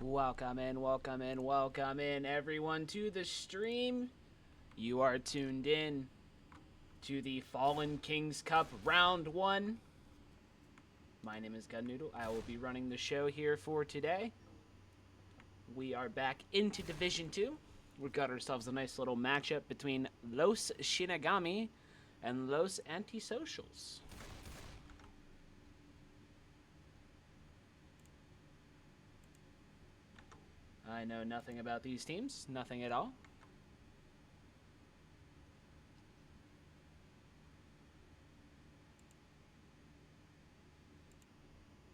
Welcome in, everyone, to the stream. You are tuned in to the Fallen Kings Cup Round 1. My name is Gunnoodle. I will be running the show here for today. We are back into Division 2. We've got ourselves a nice little matchup between Los Shinigami and Los Antisocials. I know nothing about these teams, nothing at all.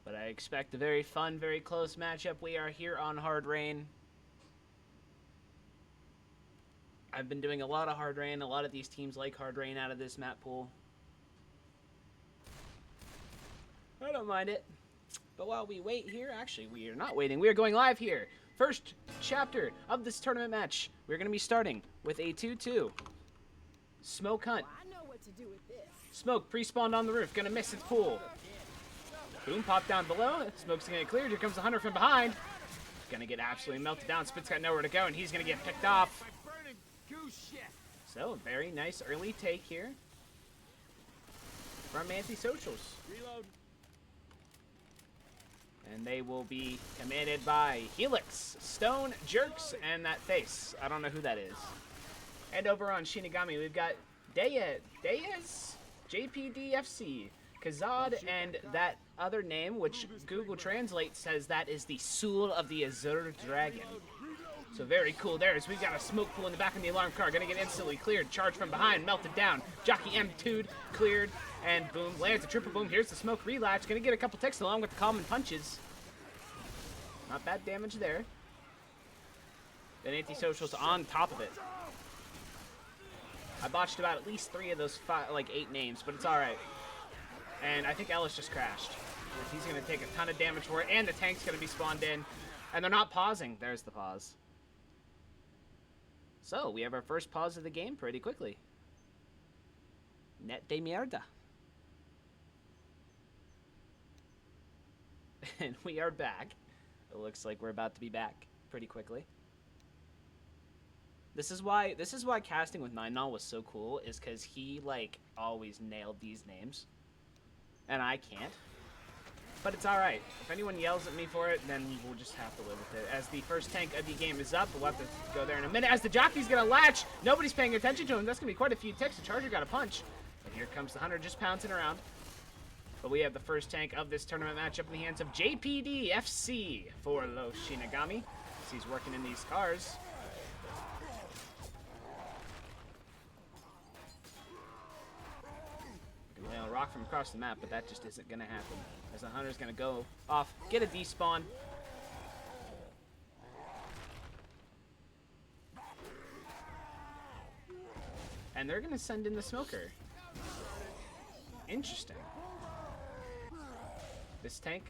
But I expect a very fun, very close matchup. We are here on Hard Rain. I've been doing a lot of Hard Rain. A lot of these teams like Hard Rain out of this map pool. I don't mind it. But while we wait here, actually we are not waiting. We are going live here. First chapter of this tournament match. We're going to be starting with a 2-2. Smoke Hunt. I know what to do with this. Smoke pre-spawned on the roof. Going to miss its pool. Boom, pop down below. Smoke's going to get cleared. Here comes the Hunter from behind. Going to get absolutely melted down. Spit's got nowhere to go, and he's going to get picked off. So, very nice early take here from Antisocials. Reload. And they will be commanded by Helix, Stone, Jerks, and that face. I don't know who that is. And over on Shinigami, we've got Deyes, JPDFC, Kazad, and that other name, which Google Translate says that is the Soul of the Azure Dragon. So very cool there as we've got a smoke pool in the back of the alarm car. Gonna get instantly cleared. Charge from behind, melted down. Jockey M2'd, cleared, and boom, lands a triple boom. Here's the smoke relatch. Gonna get a couple ticks along with the common punches. Not bad damage there. Then Antisocial's on top of it. I botched about at least 3 of those 8 names, but it's alright. And I think Ellis just crashed. He's gonna take a ton of damage for it, and the tank's gonna be spawned in. And they're not pausing. There's the pause. So, we have our first pause of the game pretty quickly. Net de mierda. And we are back. It looks like we're about to be back pretty quickly. This is why casting with Nine was so cool, is because he, always nailed these names. And I can't. But it's alright. If anyone yells at me for it, then we'll just have to live with it. As the first tank of the game is up, we'll have to go there in a minute. As the jockey's gonna latch, nobody's paying attention to him. That's gonna be quite a few ticks. The Charger got a punch. But here comes the Hunter just pouncing around. But we have the first tank of this tournament matchup in the hands of JPD FC for Los Shinigami. As he's working in these cars. Lay on a rock from across the map, but that just isn't gonna happen. As the Hunter's gonna go off, get a despawn. And they're gonna send in the smoker. Interesting. This tank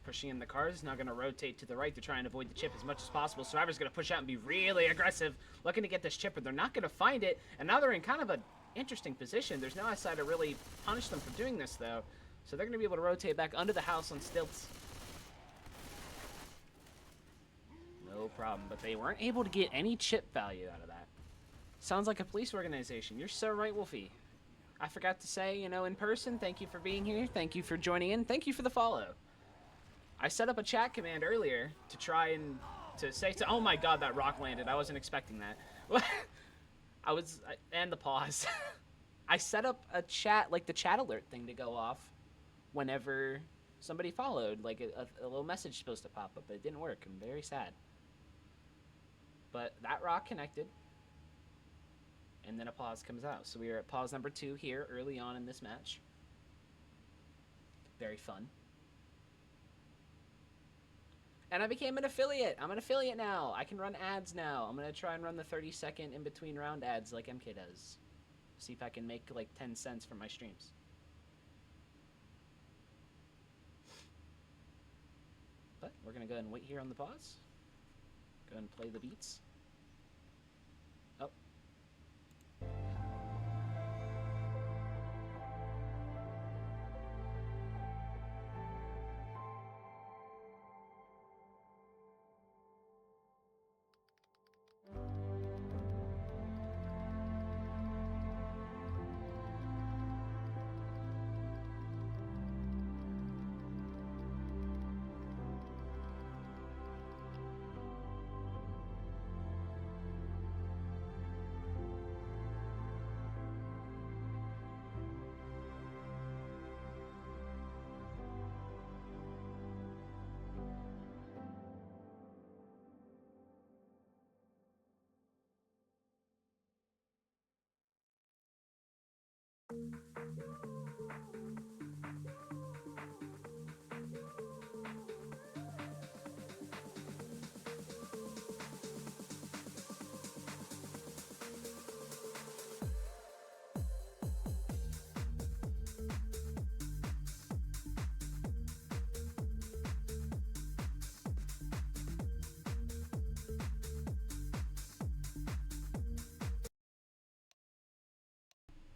pushing in the cars is now gonna rotate to the right to try and avoid the chip as much as possible. Survivor's gonna push out and be really aggressive, looking to get this chip, but they're not gonna find it. And now they're in kind of a interesting position. There's no outside to really punish them for doing this, though. So they're going to be able to rotate back under the house on stilts. No problem. But they weren't able to get any chip value out of that. Sounds like a police organization. You're so right, Wolfie. I forgot to say, in person, thank you for being here. Thank you for joining in. Thank you for the follow. I set up a chat command earlier to try and say, oh my god, that rock landed. I wasn't expecting that. And the pause. I set up a chat, the chat alert thing to go off whenever somebody followed. A little message supposed to pop up, but it didn't work. I'm very sad. But that rock connected. And then a pause comes out. So we are at pause number 2 here early on in this match. Very fun. And I became an affiliate. I'm an affiliate now. I can run ads now. I'm going to try and run the 30-second in-between round ads like MK does. See if I can make 10 cents from my streams. But we're going to go ahead and wait here on the pause. Go ahead and play the beats. Oh.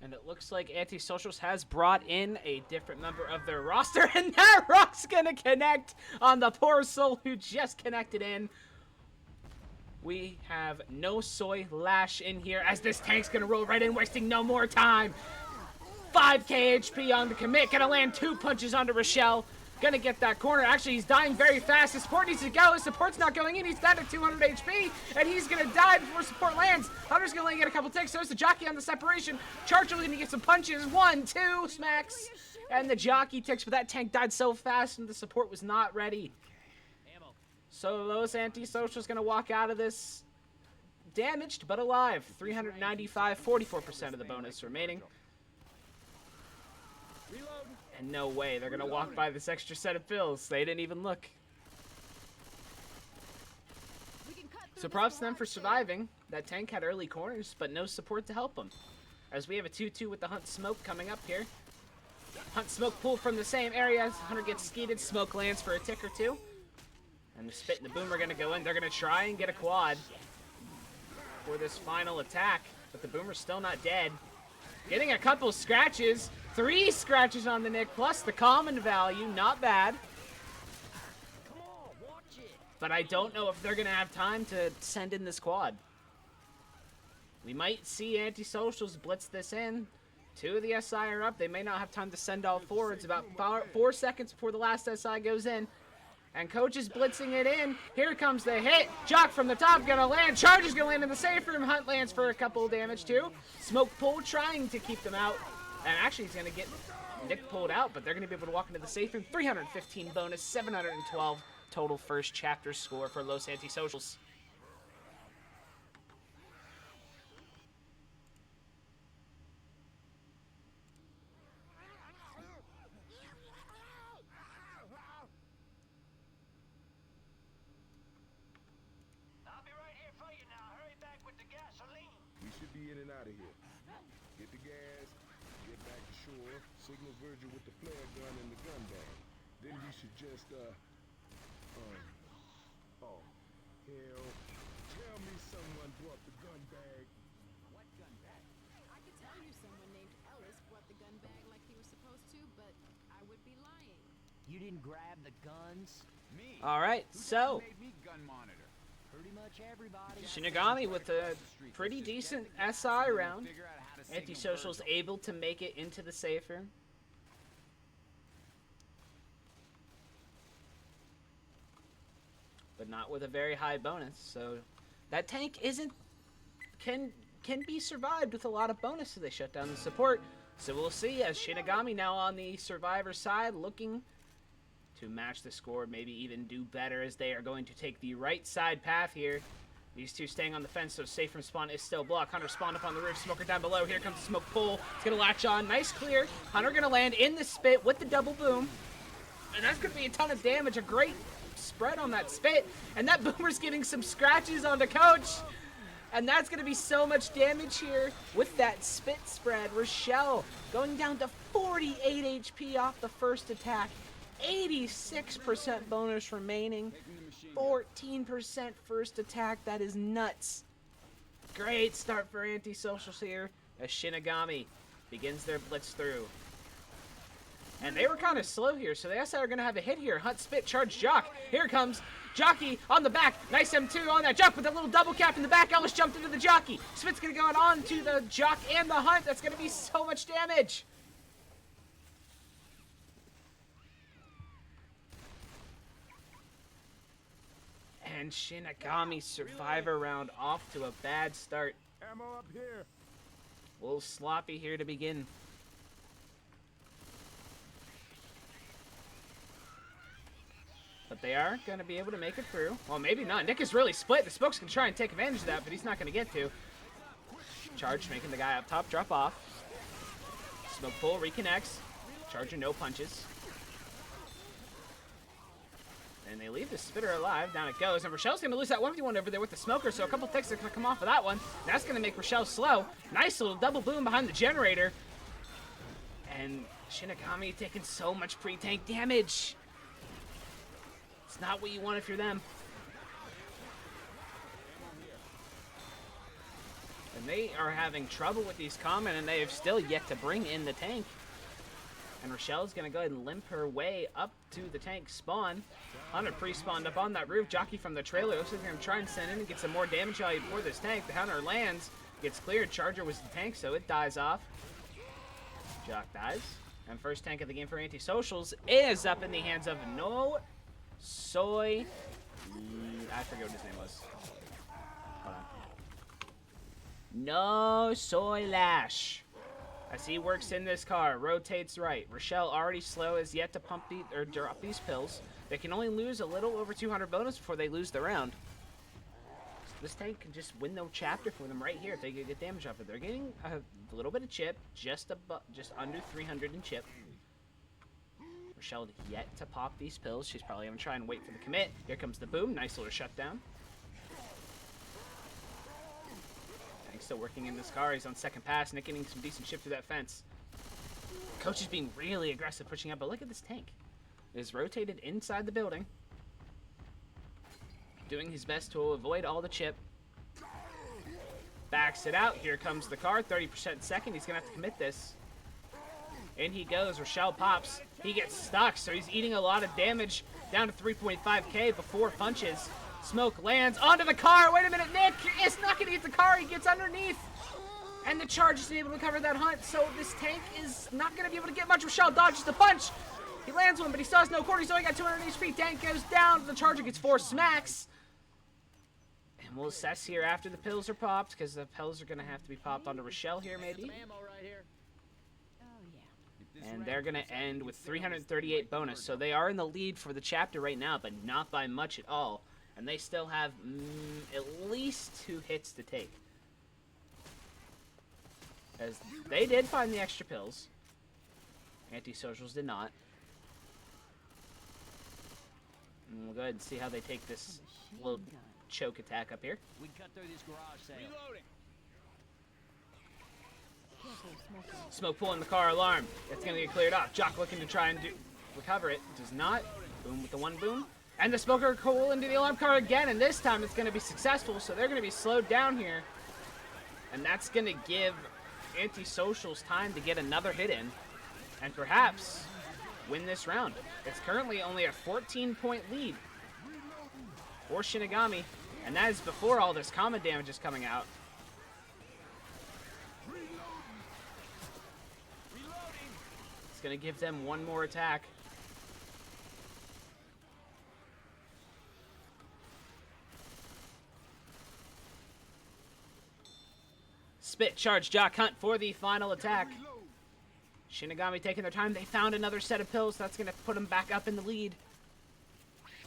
And it looks like Antisocials has brought in a different member of their roster, and that rock's gonna connect on the poor soul who just connected in. We have no soy lash in here as this tank's gonna roll right in, wasting no more time. 5k HP on the commit, gonna land 2 punches onto Rochelle. Gonna get that corner. Actually, he's dying very fast. His support needs to go. His support's not going in. He's down to 200 HP, and he's gonna die before support lands. Hunter's gonna only get a couple ticks. So is the jockey on the separation. Churchill gonna get some punches. 1, 2 smacks, and the jockey ticks. But that tank died so fast, and the support was not ready. So Los Antisocials gonna walk out of this damaged but alive. 395, 44% of the bonus remaining. And no way, they're gonna walk by this extra set of fills. They didn't even look. So props to them for surviving. That tank had early corners, but no support to help them. As we have a 2-2 with the Hunt Smoke coming up here. Hunt Smoke pulled from the same area. Hunter gets skeeted, Smoke lands for a tick or two. And the Spit and the Boom are gonna go in. They're gonna try and get a quad for this final attack, but the Boomer's still not dead. Getting a couple scratches. 3 scratches on the Nick, plus the common value. Not bad. But I don't know if they're going to have time to send in this quad. We might see Antisocials blitz this in. 2 of the SI are up. They may not have time to send all 4. It's about 4 seconds before the last SI goes in. And Coach is blitzing it in. Here comes the hit. Jock from the top gonna land. Charge is gonna land in the safe room. Hunt lands for a couple of damage too. Smoke pull trying to keep them out. And actually he's gonna get Nick pulled out, but they're gonna be able to walk into the safe room. 315 bonus, 712 total first chapter score for Los Antisocials. In and out of here. Get the gas, get back to shore, signal Virgil with the flare gun and the gun bag. Then we should just, oh, hell, tell me someone brought the gun bag. What gun bag? I could tell you someone named Ellis brought the gun bag like he was supposed to, but I would be lying. You didn't grab the guns? Me? All right, so Made me gun monitor. Pretty much everybody. Shinigami with a pretty decent SI round. Antisocials able to make it into the safe room. But not with a very high bonus. So that tank can be survived with a lot of bonus, so they shut down the support. So we'll see as Shinigami now on the survivor side looking to match the score, maybe even do better as they are going to take the right side path here. These two staying on the fence, so safe from spawn is still blocked. Hunter spawned up on the roof, Smoker down below. Here comes the smoke pull. It's gonna latch on, nice clear. Hunter gonna land in the spit with the double boom. And that's gonna be a ton of damage, a great spread on that spit. And that boomer's getting some scratches on the Coach. And that's gonna be so much damage here with that spit spread. Rochelle going down to 48 HP off the first attack. 86% bonus remaining, 14% first attack. That is nuts. Great start for Antisocials here as Shinigami begins their blitz through. And they were kind of slow here, so the SI are going to have a hit here. Hunt, Spit, Charge, Jock. Here comes Jockey on the back. Nice M2 on that Jock with a little double cap in the back. Ellis jumped into the Jockey. Spit's going to go on to the Jock and the Hunt. That's going to be so much damage. And Shinigami survivor round off to a bad start. Ammo up here. A little sloppy here to begin. But they are going to be able to make it through. Well, maybe not. Nick is really split. The Smoke's going to try and take advantage of that, but he's not going to get to. Charge, making the guy up top drop off. Smoke pull, reconnects. Charger, no punches. And they leave the Spitter alive. Down it goes. And Rochelle's going to lose that 1v1 over there with the Smoker, so a couple ticks are going to come off of that one. That's going to make Rochelle slow. Nice little double boom behind the generator. And Shinigami taking so much pre-tank damage. It's not what you want if you're them. And They are having trouble with these common, and they have still yet to bring in the tank. And Rochelle's going to go ahead and limp her way up to the tank spawn. Hunter pre-spawned up on that roof. Jockey from the trailer looks like they're going to try and send in and get some more damage value for this tank. The Hunter lands, gets cleared. Charger was the tank, so it dies off. Jock dies. And first tank of the game for Antisocials is up in the hands of No Soy... I forget what his name was. Hold on. No Soy Lash. As he works in this car, rotates right. Rochelle, already slow, is yet to pump or drop these pills. They can only lose a little over 200 bonus before they lose the round. So this tank can just win the chapter for them right here if they get good damage off it. They're getting a little bit of chip, just under 300 in chip. Rochelle yet to pop these pills. She's probably going to try and wait for the commit. Here comes the boom. Nice little shutdown. Tank's still working in this car. He's on second pass. Nick getting some decent chip through that fence. Coach is being really aggressive pushing up, but look at this tank. It is rotated inside the building. Doing his best to avoid all the chip. Backs it out. Here comes the car. 30% second. He's going to have to commit this. In he goes. Rochelle pops. He gets stuck, so he's eating a lot of damage. Down to 3.5k before punches. Smoke lands onto the car. Wait a minute, Nick is not going to eat the car. He gets underneath. And the charge is able to cover that hunt, so this tank is not going to be able to get much. Rochelle dodges the punch. He lands one, but he still has no quarter. He's only got 200 HP. Tank goes down. The charger gets 4 smacks. And we'll assess here after the pills are popped, because the pills are going to have to be popped onto Rochelle here, maybe. And they're going to end with 338 bonus. So they are in the lead for the chapter right now, but not by much at all. And they still have at least 2 hits to take. As they did find the extra pills. Antisocials did not. And we'll go ahead and see how they take this little choke attack up here. We cut through this garage sale. Reloading. Smoke pulling the car alarm. It's going to get cleared off. Jock looking to try and recover it. Does not. Boom with the one boom. And the smoker cool into the alarm car again. And this time it's going to be successful. So they're going to be slowed down here. And that's going to give Antisocials time to get another hit in. And perhaps win this round. It's currently only a 14-point lead for Shinigami. And that is before all this common damage is coming out. It's going to give them one more attack. Spit, charge, jock, hunt for the final attack. Shinigami taking their time. They found another set of pills. That's going to put them back up in the lead.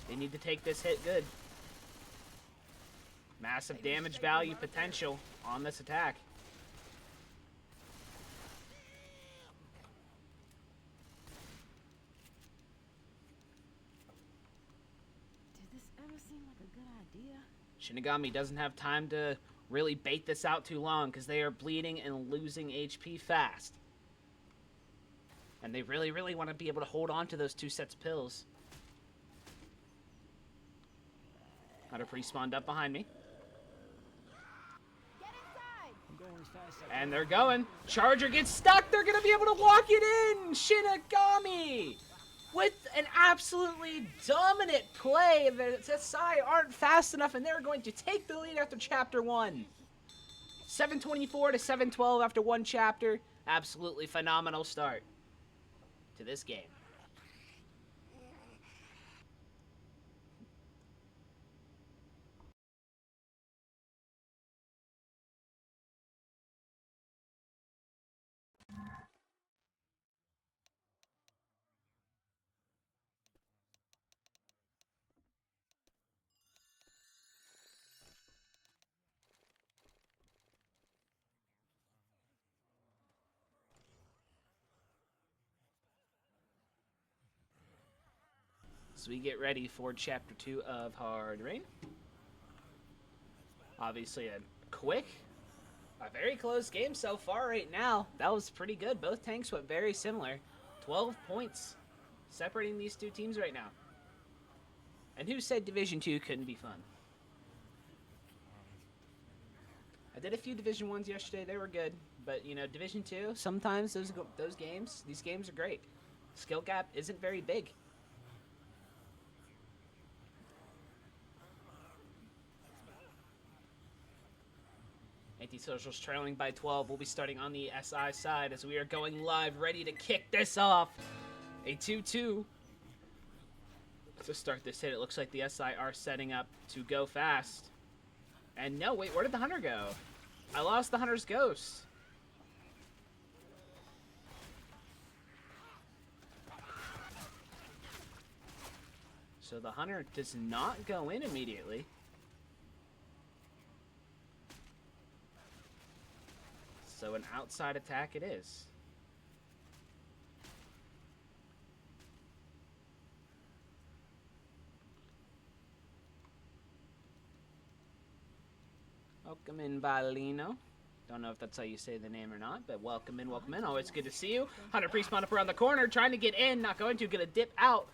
They need to take this hit good. Massive damage value potential on this attack. Did this ever seem like a good idea? Shinigami doesn't have time to really bait this out too long because they are bleeding and losing HP fast. And they really, really want to be able to hold on to those 2 sets of pills. Hunter pre-spawned up behind me. Get inside! I'm going as fast as I And they're going. Charger gets stuck. They're going to be able to walk it in. Shinigami with an absolutely dominant play. The SI aren't fast enough, and they're going to take the lead after Chapter 1. 724 to 712 after 1 chapter. Absolutely phenomenal start to this game. As we get ready for Chapter 2 of Hard Rain. Obviously a very close game so far right now. That was pretty good. Both tanks went very similar. 12 points separating these 2 teams right now. And who said Division 2 couldn't be fun? I did a few Division 1s yesterday. They were good. But, you know, Division 2, sometimes those games, these games are great. Skill gap isn't very big. Antisocials trailing by 12. We'll be starting on the SI side as we are going live, ready to kick this off. A 2-2. To start this hit, it looks like the SI are setting up to go fast. And no, wait, where did the Hunter go? I lost the Hunter's ghost. So the Hunter does not go in immediately. So an outside attack it is. Welcome in, Balino. Don't know if that's how you say the name or not, but welcome in, welcome in. Always good to see you. Hunter pre-spawn up around the corner, trying to get in, not going to, gonna dip out.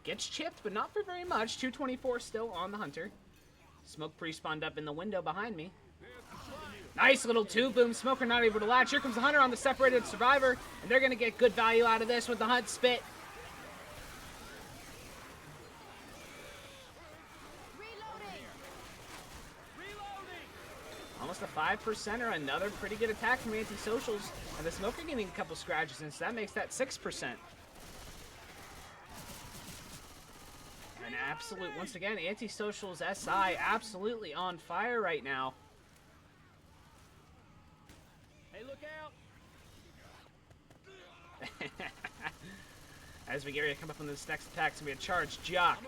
Gets chipped, but not for very much. 224 still on the Hunter. Smoke pre-spawned up in the window behind me. Nice little two-boom. Smoker not able to latch. Here comes the Hunter on the separated survivor, and they're gonna get good value out of this with the Hunt spit. Almost a 5%er, another pretty good attack from Antisocials. And the Smoker getting a couple scratches in, so that makes that 6%. An absolute, once again, Antisocials SI absolutely on fire right now. Hey, look out! As we get ready to come up on this next attack, it's going to be a charge Jock.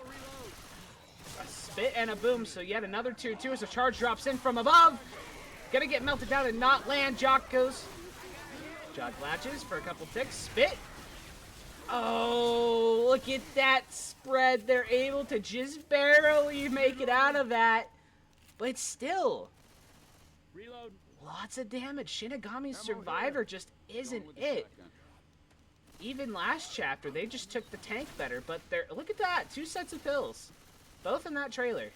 A spit and a boom, so yet another 2-2 as a charge drops in from above. Gonna get melted down and not land. Jock goes. Jock latches for a couple ticks. Spit. Oh, look at that spread. They're able to just barely make it out of that. But still. Reload. Lots of damage. Shinigami's Survivor just isn't it. Even last chapter, they just took the tank better. But they're, look at that. 2 sets of pills. Both in that trailer.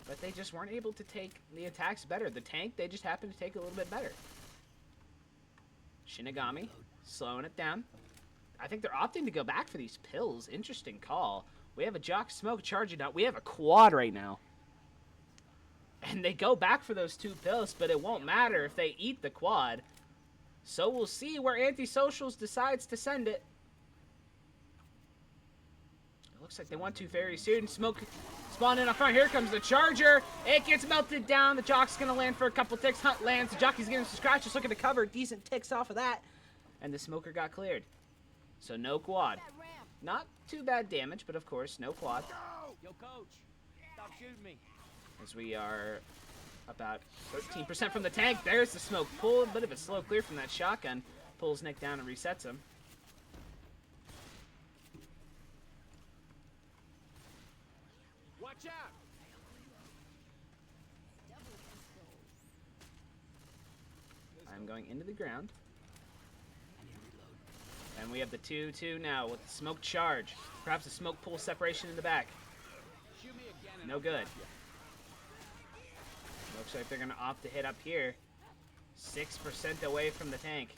But they just weren't able to take the attacks better. The tank, they just happened to take a little bit better. Shinigami, slowing it down. I think they're opting to go back for these pills. Interesting call. We have a Jock Smoke charging out. We have a quad right now. And they go back for those 2 pills, but it won't matter if they eat the quad. So we'll see where Antisocials decides to send it. Looks like they want to very soon. Smoke spawn in up front. Here comes the charger. It gets melted down. The Jock's going to land for a couple ticks. Hunt lands. The Jockey's getting some scratches. Looking to cover. Decent ticks off of that. And the Smoker got cleared. So no quad. Not too bad damage, but of course, no quad. Yo, coach, stop shooting me. As we are about 13% from the tank. There's the Smoke. Pull a bit of a slow clear from that shotgun. Pulls Nick down and resets him. Watch out! I'm going into the ground. And we have the 2-2 now with the Smoke charge. Perhaps a Smoke pull separation in the back. Shoot me again. No good. Looks like they're going to opt to hit up here. 6% away from the tank.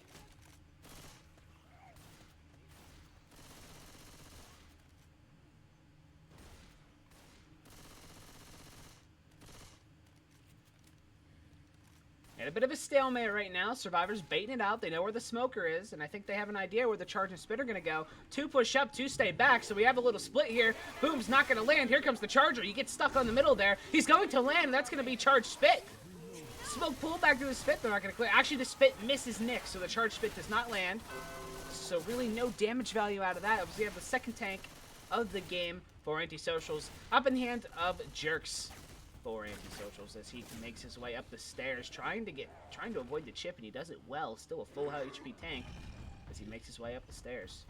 And a bit of a stalemate right now. Survivor's baiting it out. They know where the Smoker is, and I think they have an idea where the charge and spit are going to go. 2 push up, 2 stay back, so we have a little split here. Boom's not going to land. Here comes the charger. You get stuck on the middle there. He's going to land, and that's going to be charge spit. Smoke pull back to the spit. They're not going to clear. Actually, the spit misses Nick, so the charge spit does not land. So really no damage value out of that. We have the second tank of the game for Antisocials. Up in the hand of Jerks. For Antisocials as he makes his way up the stairs, trying to avoid the chip, and he does it well. Still a full HP tank as he makes his way up the stairs.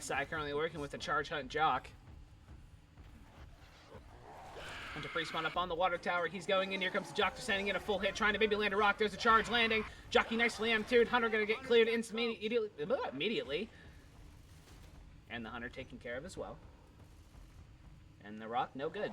SI currently working with the charge hunt Jock. Hunter pre-spawn up on the water tower. He's going in. Here comes the Jock descending in a full hit, trying to maybe land a rock. There's a charge landing. Jockey nicely M2'd. Hunter gonna get cleared immediately. And the Hunter taken care of as well. And the rock, no good.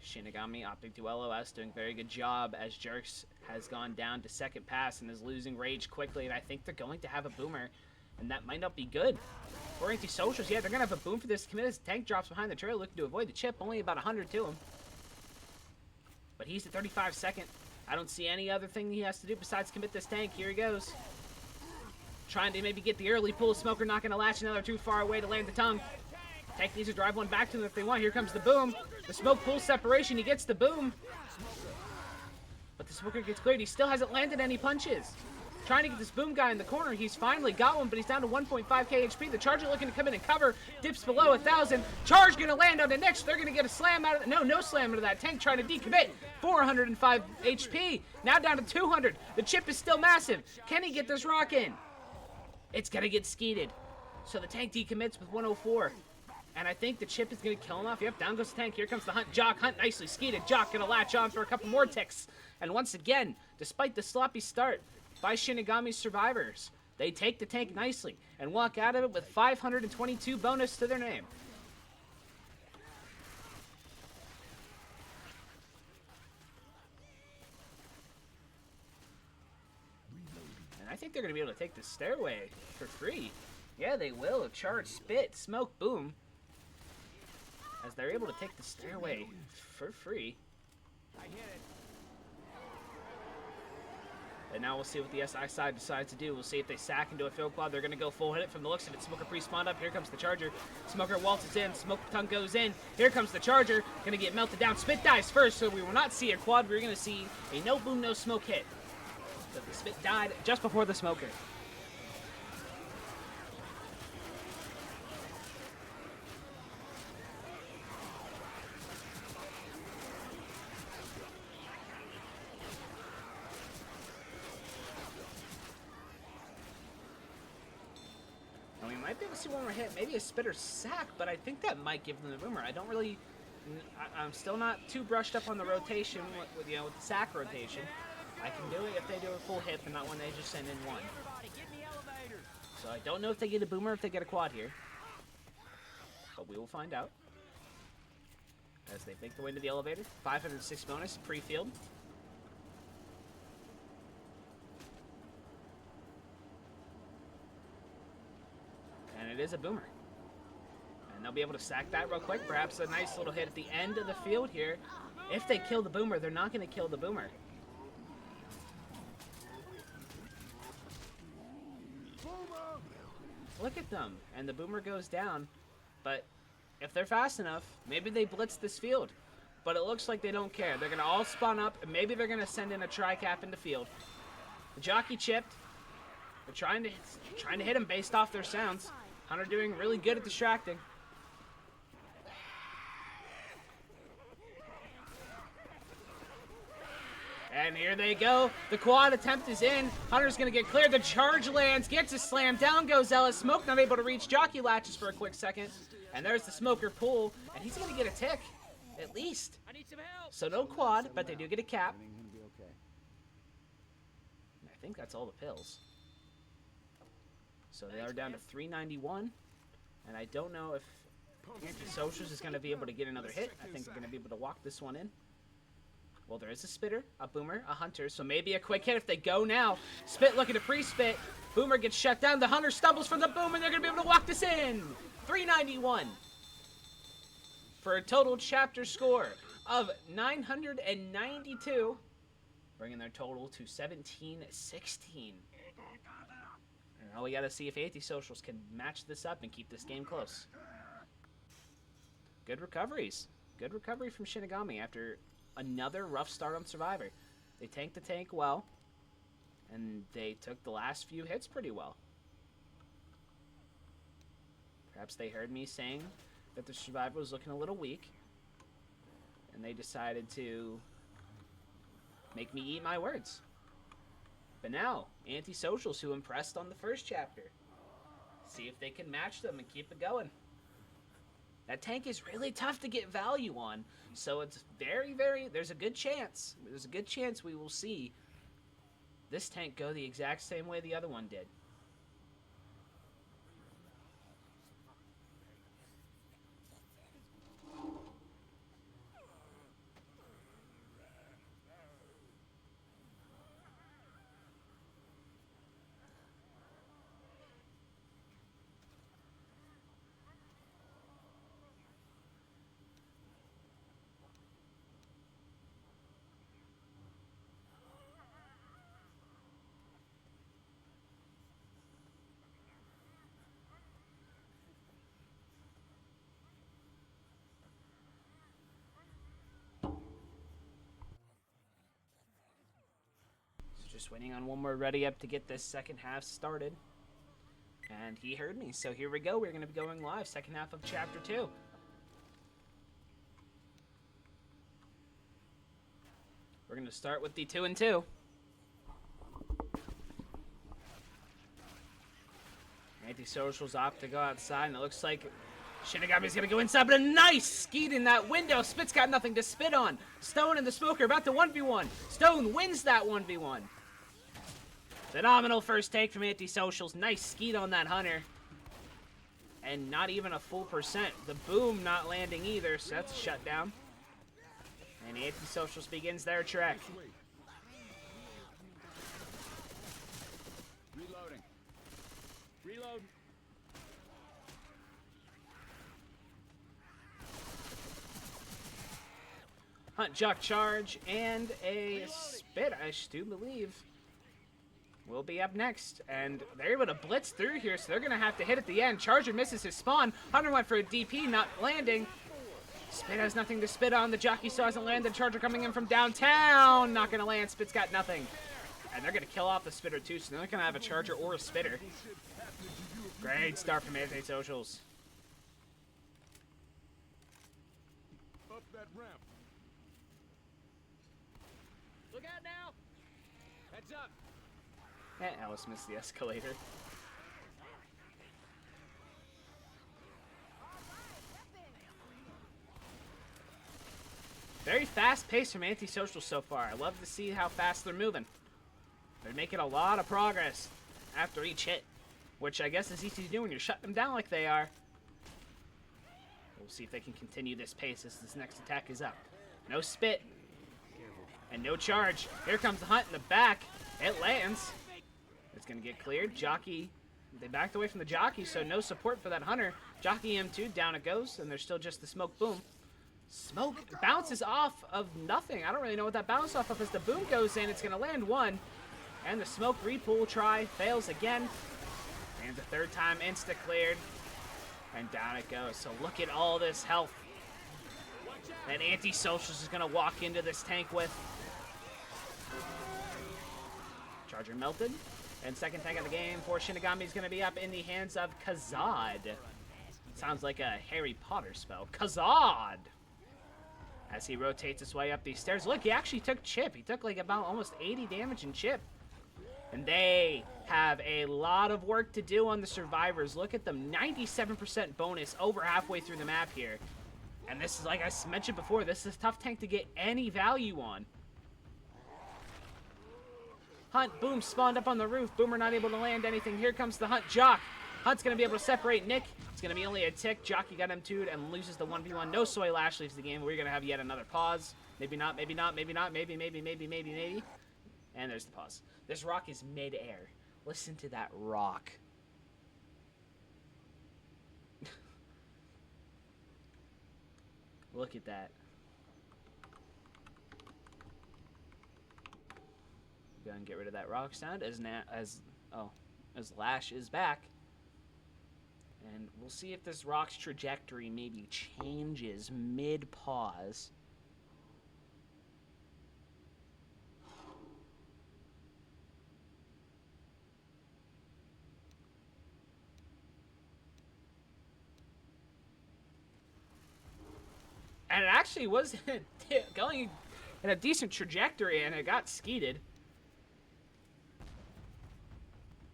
Shinigami opting to LOS, doing a very good job as Jerks has gone down to second pass and is losing rage quickly. And I think they're going to have a boomer, and that might not be good. For antisocials, yeah, they're going to have a boom for this commit as Tank drops behind the trail looking to avoid the chip. Only about 100 to him. But he's at 35 second. I don't see any other thing he has to do besides commit this Tank. Here he goes. Trying to maybe get the early pull. Smoker not going to latch another too far away to land the tongue. Tank needs to drive one back to him if they want. Here comes the boom. The smoke pulls separation. He gets the boom. But the Smoker gets cleared. He still hasn't landed any punches. Trying to get this boom guy in the corner. He's finally got one, but he's down to 1.5k HP. The Charger looking to come in and cover. Dips below 1,000. Charge going to land on the next. They're going to get a slam out of it. No slam out of that. Tank trying to decommit. 405 HP. Now down to 200. The chip is still massive. Can he get this rock in? It's going to get skeeted. So the Tank decommits with 104. And I think the chip is going to kill him off. Yep, down goes the Tank. Here comes the Hunt. Jock, Hunt nicely skeeted. Jock going to latch on for a couple more ticks. And once again, despite the sloppy start by Shinigami's survivors, they take the Tank nicely and walk out of it with 522 bonus to their name. And I think they're going to be able to take the stairway for free. Yeah, they will. Charge, spit, smoke, boom. As they're able to take the stairway for free. I hit it. And now we'll see what the SI side decides to do. We'll see if they sack into a field quad. They're going to go full hit it from the looks of it. Smoker pre-spawned up. Here comes the Charger. Smoker waltzes in. Smoke tongue goes in. Here comes the Charger. Going to get melted down. Spit dies first, so we will not see a quad. We're going to see a no boom, no smoke hit. So the Spit died just before the Smoker. And we might be able to see one more hit, maybe a Spitter sack, but I think that might give them the boomer. I don't really, I'm still not too brushed up on the rotation with the sack rotation. I can do it if they do a full hit, but not when they just send in one. Everybody, get in the elevator. So I don't know if they get a boomer or if they get a quad here. But we will find out. As they make their way to the elevator. 506 bonus, pre-field. And it is a boomer. And they'll be able to sack that real quick. Perhaps a nice little hit at the end of the field here. If they kill the boomer, they're not going to kill the boomer. Look at them. And the boomer goes down. But if they're fast enough, maybe they blitz this field. But it looks like they don't care. They're going to all spawn up, and maybe they're going to send in a tri-cap into field. The jockey chipped. They're trying to hit him based off their sounds. Hunter doing really good at distracting. And here they go. The quad attempt is in. Hunter's going to get cleared. The charge lands. Gets a slam. Down goes Ellis. Smoke not able to reach. Jockey latches for a quick second. And there's the Smoker pull. And he's going to get a tick. At least. I need some help. So no quad, but they do get a cap. I think that's all the pills. So they are down to 391. And I don't know if Antisocials is going to be able to get another hit. I think they're going to be able to walk this one in. Well, there is a Spitter, a Boomer, a Hunter, so maybe a quick hit if they go now. Spit looking to pre-spit. Boomer gets shut down. The Hunter stumbles from the Boom, and they're going to be able to walk this in. 391. For a total chapter score of 992. Bringing their total to 1716. And now we got to see if Antisocials can match this up and keep this game close. Good recoveries. Good recovery from Shinigami after another rough start on Survivor. They tanked the tank well, and they took the last few hits pretty well. Perhaps they heard me saying that the Survivor was looking a little weak, and they decided to make me eat my words. But now, Antisocials, who impressed on the first chapter, see if they can match them and keep it going. That tank is really tough to get value on, so it's there's a good chance we will see this tank go the exact same way the other one did. Just waiting on one more ready up to get this second half started. And he heard me, so here we go. We're going to be going live, second half of Chapter 2. We're going to start with the 2 and 2. Antisocials opt to go outside, and it looks like Shinigami's going to go inside, but a nice skeet in that window. Spit's got nothing to spit on. Stone and the Smoker about to 1v1. Stone wins that 1v1. Phenomenal first take from Antisocials. Nice skeet on that Hunter. And not even a full percent. The boom not landing either, so that's a shutdown. And Antisocials begins their trek. Reloading. Reload. Hunt, Jock, Charge, and a Spit, I do believe, will be up next. And they're able to blitz through here, so they're going to have to hit at the end. Charger misses his spawn. Hunter went for a DP, not landing. Spit has nothing to spit on. The jockey still hasn't landed. Charger coming in from downtown. Not going to land. Spit's got nothing. And they're going to kill off the Spitter, too, so they're not going to have a Charger or a Spitter. Great start from Antisocials. Up that ramp. Look out now. Heads up. And Alice missed the escalator. Very fast pace from Antisocial so far. I love to see how fast they're moving. They're making a lot of progress after each hit, which I guess is easy to do when you're shutting them down like they are. We'll see if they can continue this pace as this next attack is up. No Spit. And no Charge. Here comes the Hunt in the back. It lands. It's going to get cleared. Jockey, they backed away from the Jockey, so no support for that Hunter. Jockey M2, down it goes, and there's still just the Smoke Boom. Smoke bounces off of nothing. I don't really know what that bounced off of. As the Boom goes in, it's going to land one. And the Smoke repull try fails again. And the third time, insta-cleared. And down it goes. So look at all this health that Antisocials is going to walk into this tank with. Charger melted. And second tank of the game for Shinigami is going to be up in the hands of Kazad. Sounds like a Harry Potter spell. Kazad! As he rotates his way up these stairs. Look, he actually took Chip. He took like about almost 80 damage in Chip. And they have a lot of work to do on the survivors. Look at them, 97% bonus over halfway through the map here. And this is, like I mentioned before, this is a tough tank to get any value on. Hunt, Boom, spawned up on the roof. Boomer not able to land anything. Here comes the Hunt Jock. Hunt's going to be able to separate Nick. It's going to be only a tick. Jockey got him 2'd and loses the 1v1. No Soy Lash leaves the game. We're going to have yet another pause. Maybe not, maybe not, maybe not, maybe. And there's the pause. This rock is mid-air. Listen to that rock. Look at that. Go and get rid of that rock sound as Lash is back. And we'll see if this rock's trajectory maybe changes mid-pause. And it actually was going in a decent trajectory, and it got skeeted.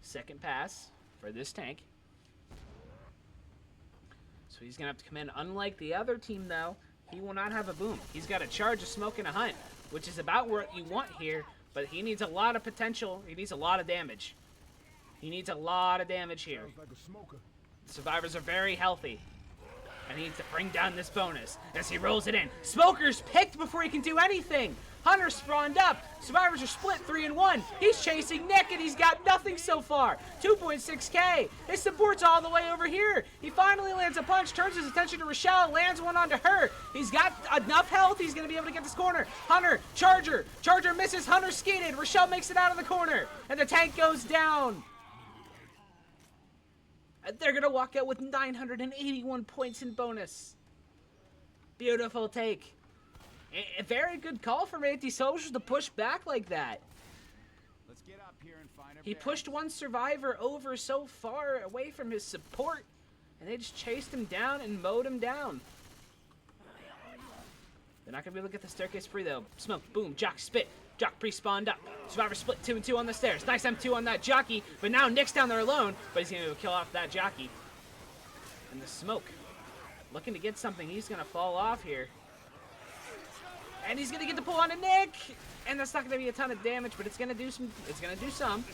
Second pass for this tank. So he's going to have to come in. Unlike the other team, though, he will not have a Boom. He's got a Charge, a Smoke, and a Hunt, which is about what you want here, but he needs a lot of potential. He needs a lot of damage. He needs a lot of damage here. Sounds like a smoker. The survivors are very healthy. And he needs to bring down this bonus as he rolls it in. Smoker's picked before he can do anything. Hunter spawned up. Survivors are split 3 and 1. He's chasing Nick and he's got nothing so far. 2.6k. His support's all the way over here. He finally lands a punch, turns his attention to Rochelle, lands one onto her. He's got enough health. He's going to be able to get this corner. Hunter, Charger. Charger misses. Hunter skated. Rochelle makes it out of the corner. And the tank goes down. They're going to walk out with 981 points in bonus. Beautiful take. A very good call from Antisocials to push back like that. Let's get up here and find our He pushed one survivor over so far away from his support, and they just chased him down and mowed him down. They're not going to be able to get the staircase free, though. Smoke, boom, Jock, spit. Jock pre-spawned up. Survivor split 2 and 2 on the stairs. Nice M2 on that jockey, but now Nick's down there alone, but he's going to kill off that jockey. And the smoke. Looking to get something. He's going to fall off here. And he's going to get the pull on to Nick. And that's not going to be a ton of damage, but it's going to do some. It's going to do some.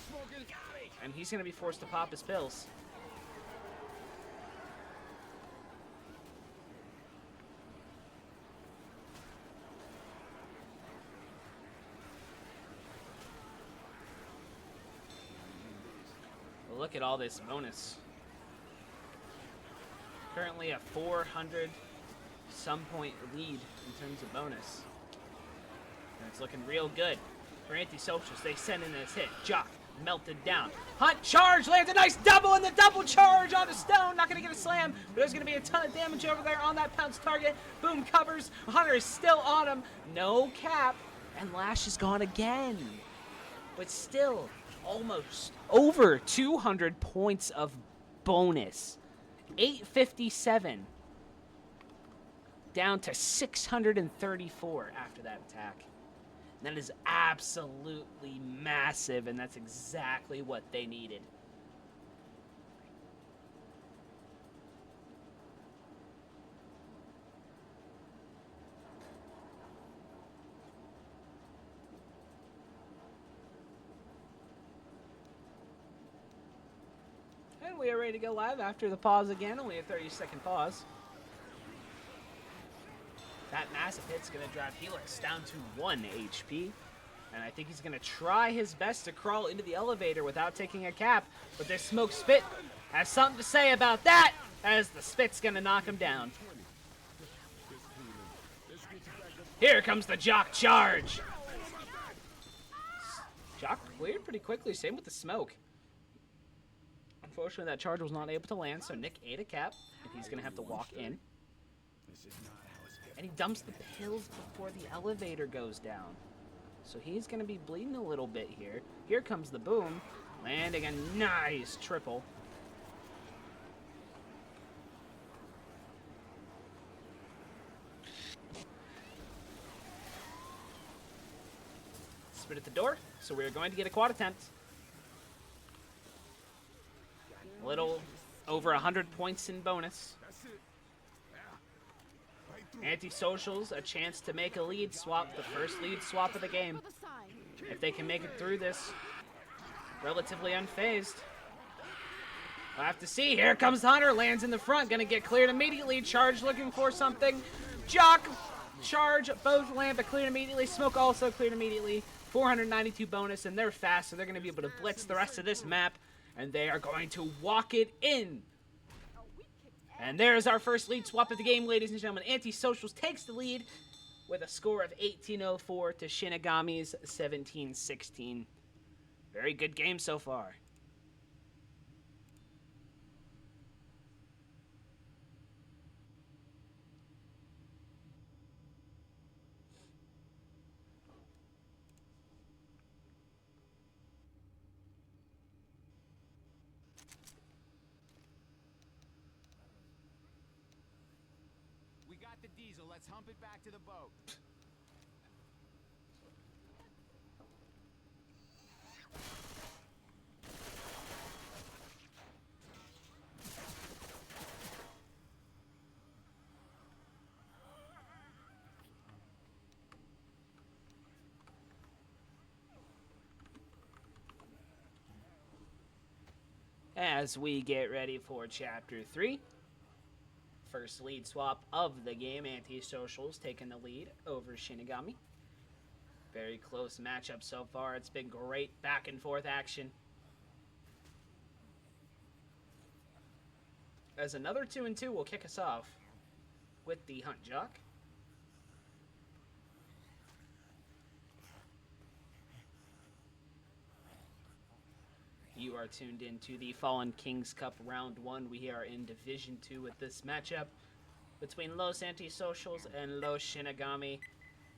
And he's going to be forced to pop his pills. Look at all this bonus. Currently a 400 some point lead in terms of bonus. And it's looking real good for antisocials. They send in this hit. Jock melted down. Hunt charge, lands a nice double, and the double charge on the stone. Not gonna get a slam, but there's gonna be a ton of damage over there on that pounce target. Boom, covers. Hunter is still on him. No cap, and Lash is gone again. But still, almost over 200 points of bonus. 857 down to 634 after that attack. And that is absolutely massive, and that's exactly what they needed. And we are ready to go live after the pause again, only a 30-second pause. That massive hit's going to drive Helix down to 1 HP. And I think he's going to try his best to crawl into the elevator without taking a cap. But this smoke spit has something to say about that, as the spit's going to knock him down. Here comes the Jock charge. Jock cleared pretty quickly, same with the smoke. Unfortunately, that charge was not able to land, so Nick ate a cap, and he's going to have to walk in. And he dumps the pills before the elevator goes down. So he's going to be bleeding a little bit here. Here comes the boom, landing a nice triple. Spit at the door, so we're going to get a quad attempt. A little over 100 points in bonus. Antisocials, a chance to make a lead swap, the first lead swap of the game. If they can make it through this, relatively unfazed. We'll have to see. Here comes Hunter, lands in the front, gonna get cleared immediately. Charge looking for something. Jock, charge, both land, but cleared immediately. Smoke also cleared immediately. 492 bonus, and they're fast, so they're gonna be able to blitz the rest of this map, and they are going to walk it in. And there's our first lead swap of the game, ladies and gentlemen. Antisocials takes the lead with a score of 1804 to Shinigami's 1716. Very good game so far. The diesel, let's hump it back to the boat. As we get ready for Chapter 3. First lead swap of the game. Antisocials taking the lead over Shinigami. Very close matchup so far. It's been great back and forth action. As another 2 and 2 will kick us off with the Hunt Jock. You are tuned into the Fallen Kings Cup Round 1. We are in Division 2 with this matchup between Los Antisocials and Los Shinigami.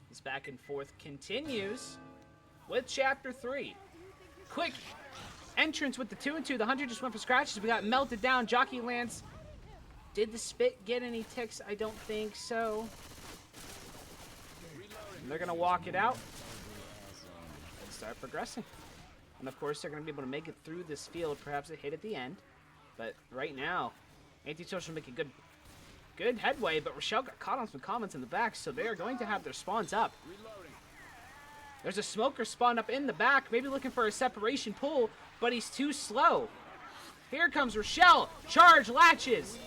This back and forth continues with Chapter 3. quick entrance with the 2-2. The Hunter just went for scratches. We got melted down. Jockey lands. Did the spit get any ticks? I don't think so. And they're going to walk it out and start progressing. And of course, they're going to be able to make it through this field. Perhaps a hit at the end. But right now, Antisocial making good headway. But Rochelle got caught on some comments in the back, so they are going to have their spawns up. There's a smoker spawned up in the back, maybe looking for a separation pull, but he's too slow. Here comes Rochelle. Charge latches.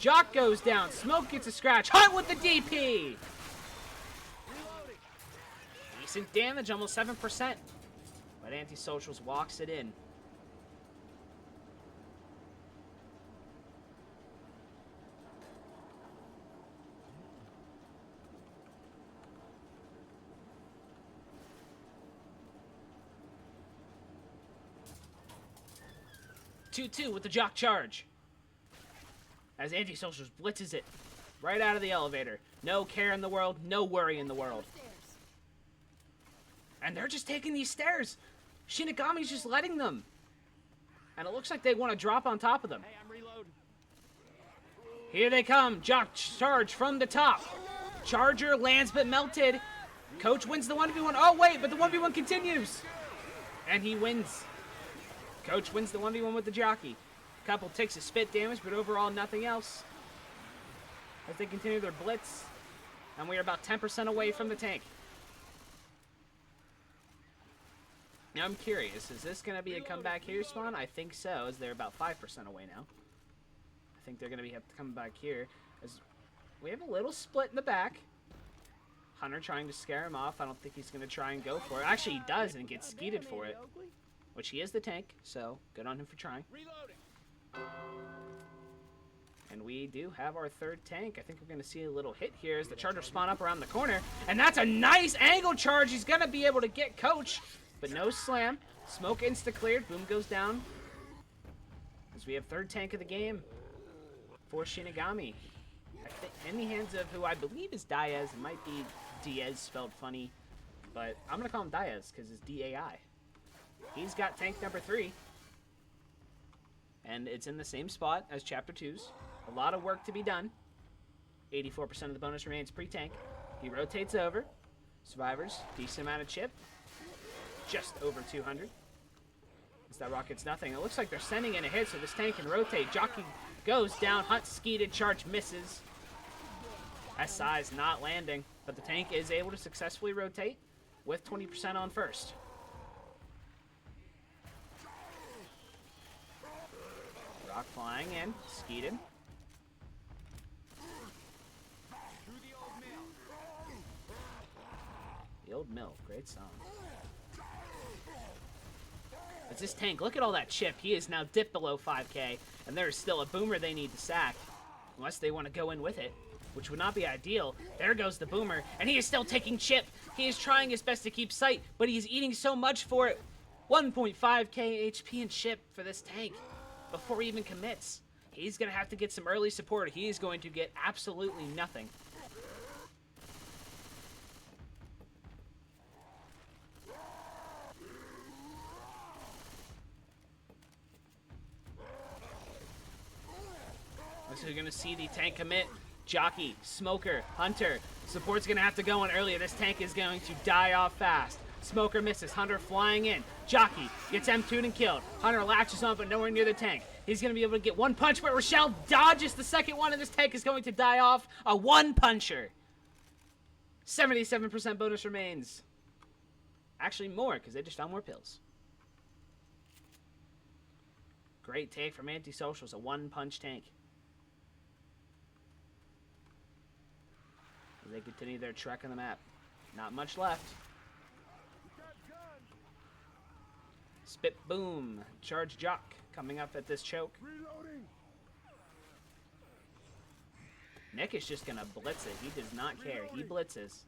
Jock goes down. Smoke gets a scratch. Hunt with the DP. Decent damage, almost 7%. But Antisocials walks it in. Two with the Jock charge. As Antisocials blitzes it right out of the elevator. No care in the world, no worry in the world. And they're just taking these stairs. Shinigami's just letting them. And it looks like they want to drop on top of them. Hey, I'm reloading. Here they come. Jock charge from the top. Charger lands but melted. Coach wins the 1v1. Oh, wait, but the 1v1 continues. And he wins. Coach wins the 1v1 with the Jockey. Couple ticks of spit damage, but overall nothing else. As they continue their blitz. And we are about 10% away from the tank. Now I'm curious, is this going to be a comeback here spawn? I think so, as they're about 5% away now. I think they're going to have to come back here. As we have a little split in the back. Hunter trying to scare him off. I don't think he's going to try and go for it. Actually, he does and gets skeeted for it. Which he is the tank, so good on him for trying. And we do have our third tank. I think we're going to see a little hit here as the Charger spawn up around the corner. And that's a nice angle charge. He's going to be able to get Coach. But no slam. Smoke insta-cleared. Boom goes down. As we have third tank of the game for Shinigami. I think in the hands of who I believe is Diaz. It might be Diaz spelled funny. But I'm going to call him Diaz because it's D-A-I. He's got tank number 3. And it's in the same spot as Chapter 2's. A lot of work to be done. 84% of the bonus remains pre-tank. He rotates over. Survivors, decent amount of chip. Just over 200. As that rocket's nothing. It looks like they're sending in a hit, so this tank can rotate. Jockey goes down. Hunt skeeted. Charge misses. SI is not landing, but the tank is able to successfully rotate with 20% on first. Rock flying in. Skeeted. The Old Mill. Great song. It's this tank. Look at all that chip. He is now dipped below 5k, and there is still a boomer they need to sack, unless they want to go in with it, which would not be ideal. There goes the boomer, and he is still taking chip. He is trying his best to keep sight, but he's eating so much for it. 1.5k HP and chip for this tank before he even commits. He's going to have to get some early support. He is going to get absolutely nothing. So you're going to see the tank commit. Jockey, Smoker, Hunter. Support's going to have to go in earlier. This tank is going to die off fast. Smoker misses. Hunter flying in. Jockey gets M2'd and killed. Hunter latches on, but nowhere near the tank. He's going to be able to get one punch, but Rochelle dodges the second one, and this tank is going to die off. A one-puncher. 77% bonus remains. Actually more, because they just found more pills. Great take from Antisocials. A one-punch tank. As they continue their trek on the map. Not much left. Spit boom. Charge Jock coming up at this choke. Reloading. Nick is just going to blitz it. He does not care. He blitzes.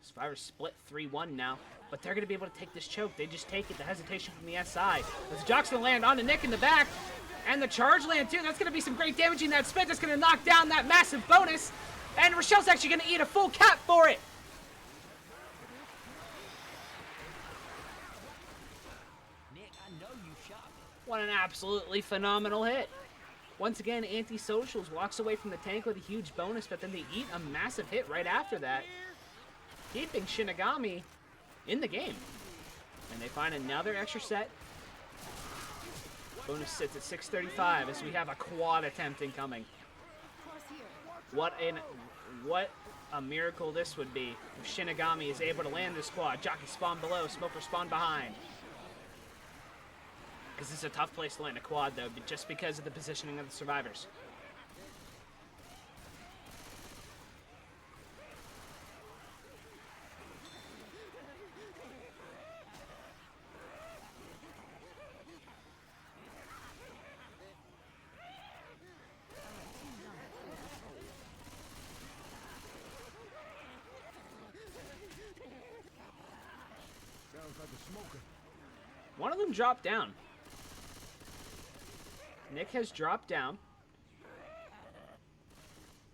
Survivor split 3-1 now. But they're going to be able to take this choke. They just take it. The hesitation from the SI. As Jock's going to land onto Nick in the back. And the charge land too. That's going to be some great damage in that spit. That's going to knock down that massive bonus. And Rochelle's actually going to eat a full cap for it. What an absolutely phenomenal hit. Once again, Antisocials walks away from the tank with a huge bonus, but then they eat a massive hit right after that, keeping Shinigami in the game. And they find another extra set. Bonus sits at 635 as we have a quad attempt incoming. What a miracle this would be if Shinigami is able to land this quad. Jockey spawn below, Smoker spawn behind. Because this is a tough place to land a quad, though, just because of the positioning of the survivors. Sounds like a smoker. One of them dropped down. Nick has dropped down.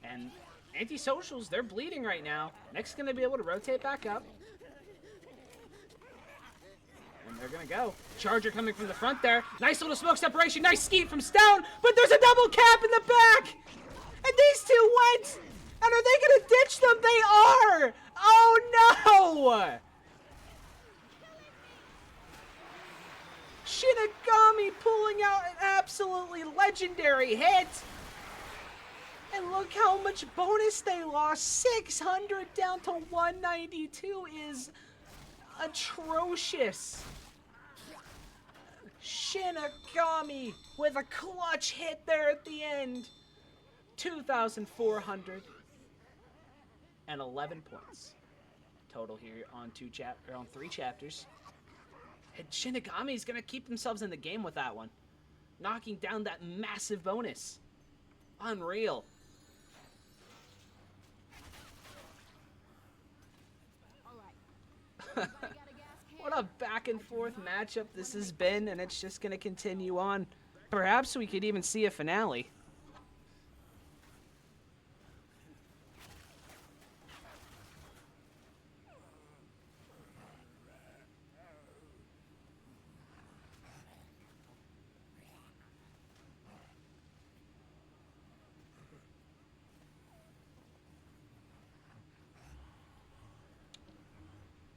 And Antisocials, they're bleeding right now. Nick's going to be able to rotate back up. And they're going to go. Charger coming from the front there. Nice little smoke separation. Nice skeet from Stone. But there's a double cap in the back. And these two went. And are they going to ditch them? They are. Oh, no. Shinigami pulling out an absolutely legendary hit. And look how much bonus they lost. 600 down to 192 is atrocious. Shinigami with a clutch hit there at the end. 2,411 points total here on three chapters. And Shinigami's going to keep themselves in the game with that one. Knocking down that massive bonus. Unreal. What a back and forth matchup this has been, and it's just going to continue on. Perhaps we could even see a finale.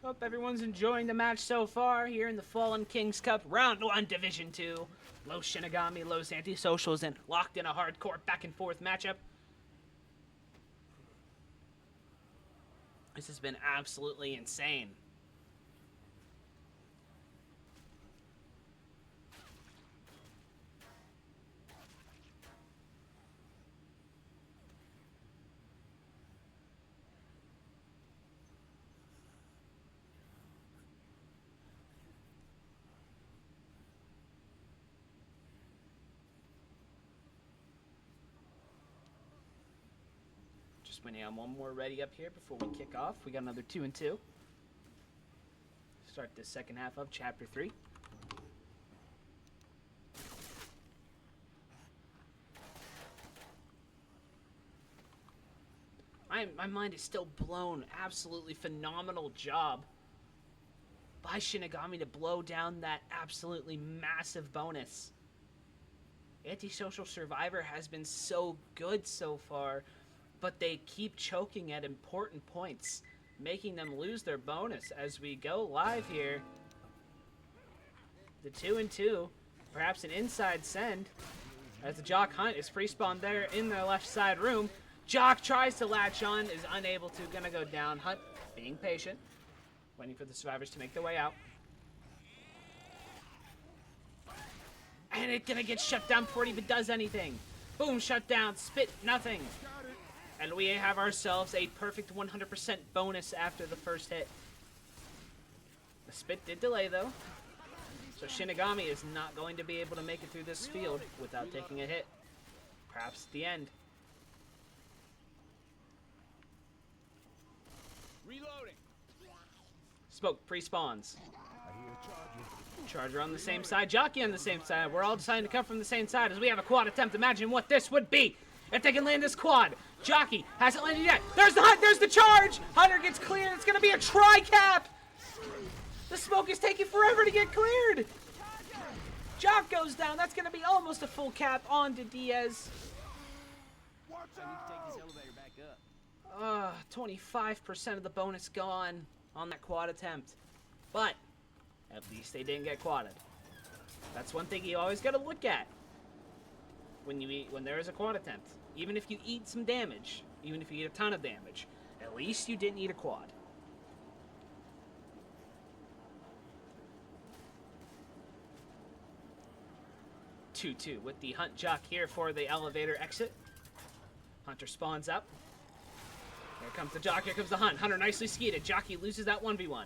Hope everyone's enjoying the match so far here in the Fallen Kings Cup Round 1 Division 2. Low Shinigami, low Antisocials, and locked in a hardcore back and forth matchup. This has been absolutely insane. Just waiting on one more ready up here before we kick off. We got another 2 and 2. Start the second half of Chapter 3. My mind is still blown. Absolutely phenomenal job by Shinigami to blow down that absolutely massive bonus. Antisocial Survivor has been so good so far, but they keep choking at important points, making them lose their bonus as we go live here. The 2 and 2, perhaps an inside send, as the Jock Hunt is pre-spawned there in the left side room. Jock tries to latch on, is unable to, gonna go down. Hunt being patient, waiting for the survivors to make their way out. And it's gonna get shut down before it even does anything. Boom, shut down, spit, nothing. And we have ourselves a perfect 100% bonus after the first hit. The spit did delay though. So Shinigami is not going to be able to make it through this field without taking a hit. Perhaps at the end. Reloading. Smoke pre-spawns. Charger on the same side, Jockey on the same side. We're all deciding to come from the same side as we have a quad attempt. Imagine what this would be if they can land this quad. Jockey hasn't landed yet. There's the Hunt, there's the charge. Hunter gets cleared. It's gonna be a tri-cap. The smoke is taking forever to get cleared. Jock goes down. That's going to be almost a full cap onto Diaz. Watch I need to take out! this elevator back up. 25% of the bonus gone on that quad attempt. But at least they didn't get quadded. That's one thing you always got to look at when there is a quad attempt. Even if you eat some damage, even if you eat a ton of damage, at least you didn't eat a quad. Two with the Hunt Jock here for the elevator exit. Hunter spawns up. Here comes the Jock, here comes the Hunt. Hunter nicely skeeted. Jockey loses that 1v1.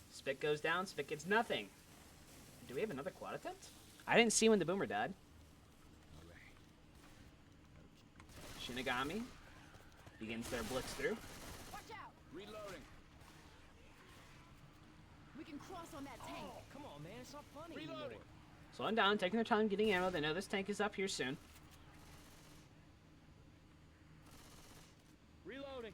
Spit goes down, Spit gets nothing. Do we have another quad attempt? I didn't see when the Boomer died. Shinigami begins their blitz through. Watch out! Reloading. We can cross on that tank. Oh, come on, man. It's not funny Reloading. anymore. Slowing down, taking their time getting ammo. They know this tank is up here soon. Reloading.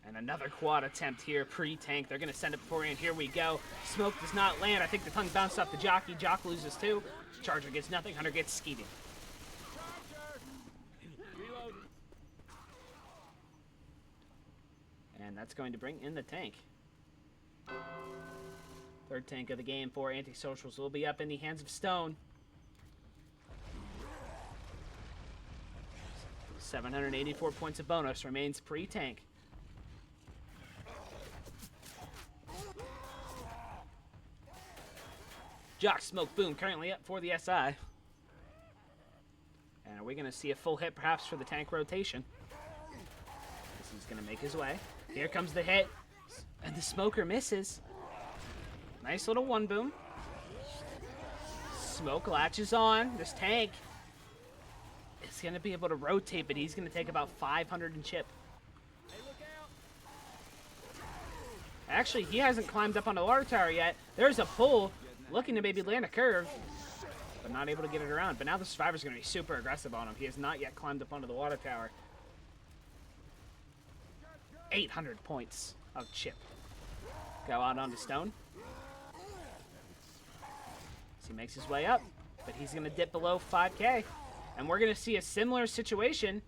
And another quad attempt here, pre-tank. They're going to send it before, and here we go. Smoke does not land. I think the tongue bounced off the Jockey. Jock loses too. Charger gets nothing. Hunter gets skeeted. Reload. And that's going to bring in the tank. Third tank of the game for Antisocials will be up in the hands of Stone. 784 points of bonus remains pre-tank. Jock, Smoke, Boom currently up for the SI. And are we going to see a full hit perhaps for the tank rotation? This is going to make his way. Here comes the hit. And the Smoker misses. Nice little one boom. Smoke latches on. This tank is going to be able to rotate, but he's going to take about 500 and chip. Hey, look out. Actually, he hasn't climbed up on the water tower yet. There's a pull. Looking to maybe land a curve, but not able to get it around. But now the Survivor's going to be super aggressive on him. He has not yet climbed up onto the water tower. 800 points of chip. Go out onto Stone. So he makes his way up, but he's going to dip below 5k. And we're going to see a similar situation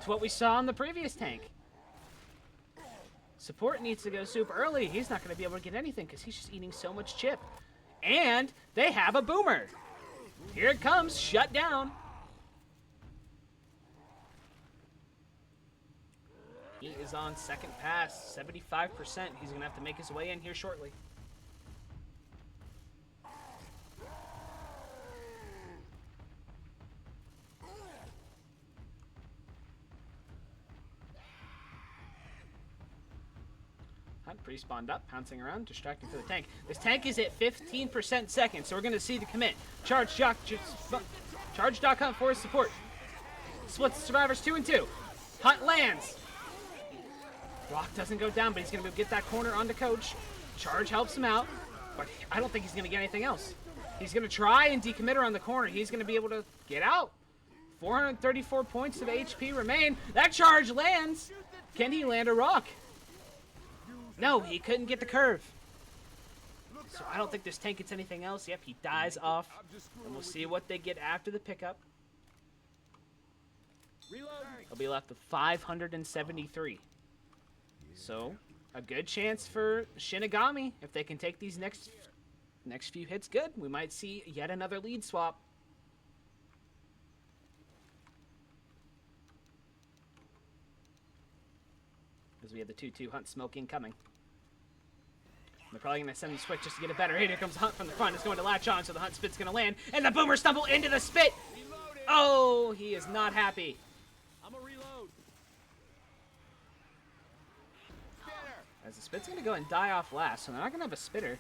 to what we saw in the previous tank. Support needs to go super early. He's not going to be able to get anything because he's just eating so much chip. And they have a Boomer. Here it comes, shut down. He is on second pass, 75%. He's going to have to make his way in here shortly. Hunt pre-spawned up, pouncing around, distracting for the tank. This tank is at 15% second, so we're going to see the commit. Charge Jock Hunt for his support. Splits the Survivors 2 and 2. Hunt lands. Rock doesn't go down, but he's going to get that corner onto Coach. Charge helps him out, but I don't think he's going to get anything else. He's going to try and decommit around the corner. He's going to be able to get out. 434 points of HP remain. That charge lands. Can he land a rock? No, he couldn't get the curve. So I don't think this tank gets anything else. Yep, he dies off. And we'll see what they get after the pickup. Reload. They'll be left with 573. So, a good chance for Shinigami. If they can take these next few hits good, we might see yet another lead swap. Because we have the 2-2 Hunt smoking coming. They're probably going to send the switch just to get it better. Here comes Hunt from the front. It's going to latch on, so the Hunt Spit's going to land. And the Boomer stumble into the Spit. Reloading. Oh, he is not happy. I'm a reload. As the Spit's going to go and die off last, so they're not going to have a Spitter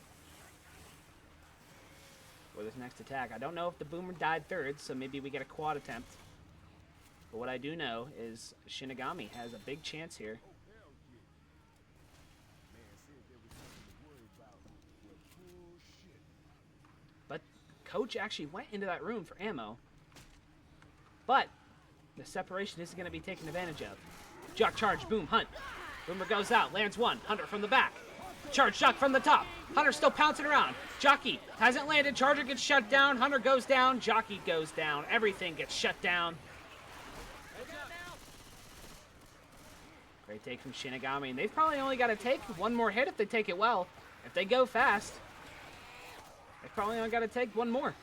for this next attack. I don't know if the Boomer died third, so maybe we get a quad attempt. But what I do know is Shinigami has a big chance here. But Coach actually went into that room for ammo. But the separation isn't going to be taken advantage of. Jock charge, boom, Hunt. Boomer goes out, lands one. Hunter from the back. Charge shock from the top. Hunter still pouncing around. Jockey hasn't landed. Charger gets shut down. Hunter goes down. Jockey goes down. Everything gets shut down. Great take from Shinigami. And they've probably only got to take one more hit if they take it well. If they go fast, they've probably only got to take one more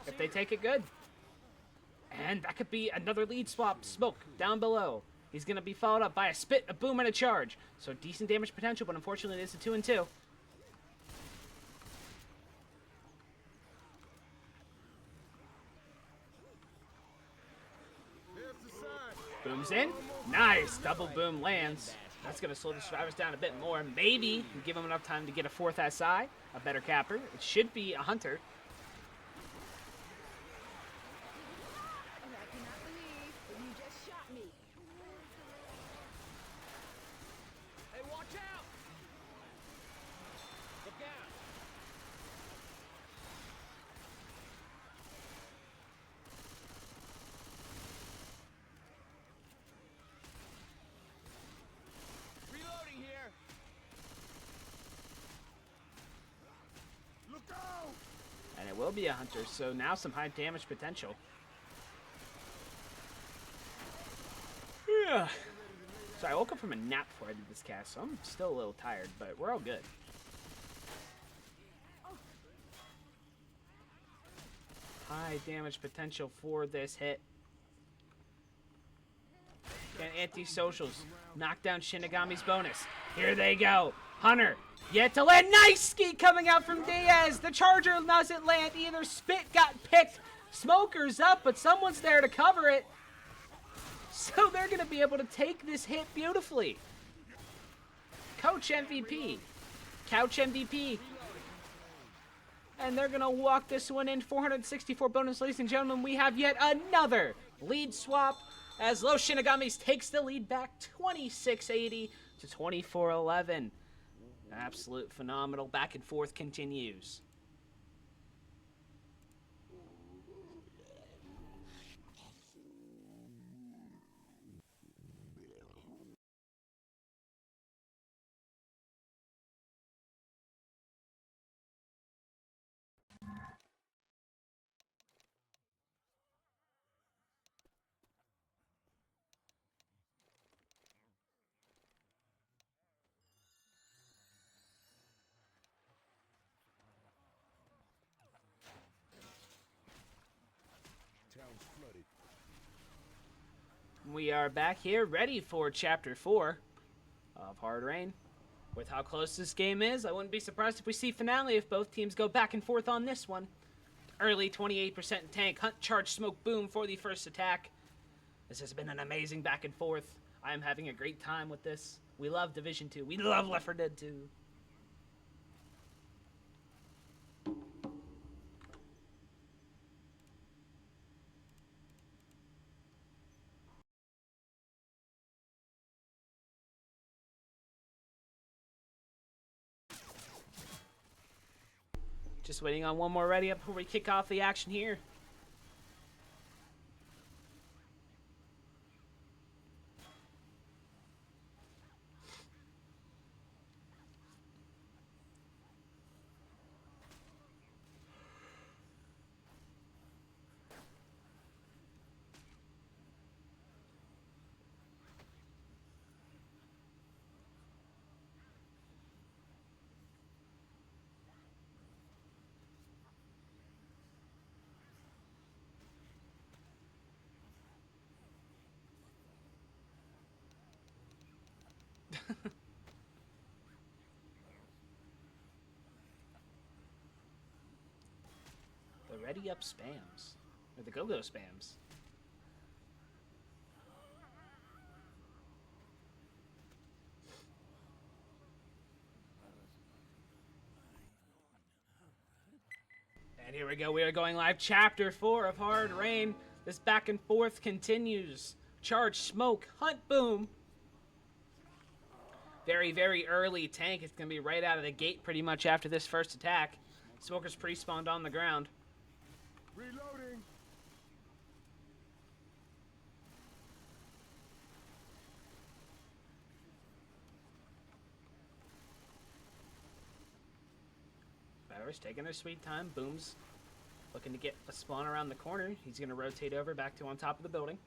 if they take it good. And that could be another lead swap. Smoke down below. He's going to be followed up by a spit, a boom, and a charge. So decent damage potential, but unfortunately it is a 2-2. Booms in. Nice. Double boom lands. That's going to slow the survivors down a bit more. Maybe give them enough time to get a fourth SI, a better capper. It should be a hunter. I cannot believe that you just shot me. Hey, watch out! Look out! Reloading here. Look out! And it will be a hunter, so now some high damage potential. Yeah. So I woke up from a nap before I did this cast, so I'm still a little tired, but we're all good. High damage potential for this hit. And antisocials knock down Shinigami's bonus. Here they go. Hunter yet to land. Nice ski coming out from Diaz. The charger doesn't land either. Spit got picked. Smoker's up, but someone's there to cover it. So they're going to be able to take this hit beautifully. Couch MVP. And they're going to walk this one in. 464 bonus, ladies and gentlemen. We have yet another lead swap as Los Shinigamis takes the lead back 2680 to 2411. Absolute phenomenal back and forth continues. Town's flooded. We are back here ready for Chapter 4 of Hard Rain. With how close this game is, I wouldn't be surprised if we see finale if both teams go back and forth on this one. Early 28% tank, hunt, charge, smoke, boom for the first attack. This has been an amazing back and forth. I am having a great time with this. We love Division 2. We love Left 4 Dead 2. Just waiting on one more ready up before we kick off the action here. The ready up spams. Or the go-go spams. And here we go. We are going live. Chapter 4 of Hard Rain. This back and forth continues. Charge, smoke, hunt, boom. Very, very early tank. It's going to be right out of the gate pretty much after this first attack. Smoker's pre-spawned on the ground. Reloading. course, taking their sweet time. Boom's looking to get a spawn around the corner. He's going to rotate over back to on top of the building.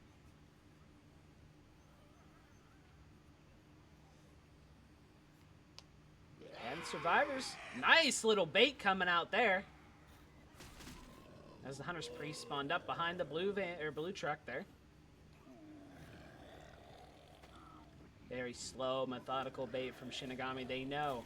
And survivors. Nice little bait coming out there. As the Hunter's Priest spawned up behind the blue truck there. Very slow, methodical bait from Shinigami. They know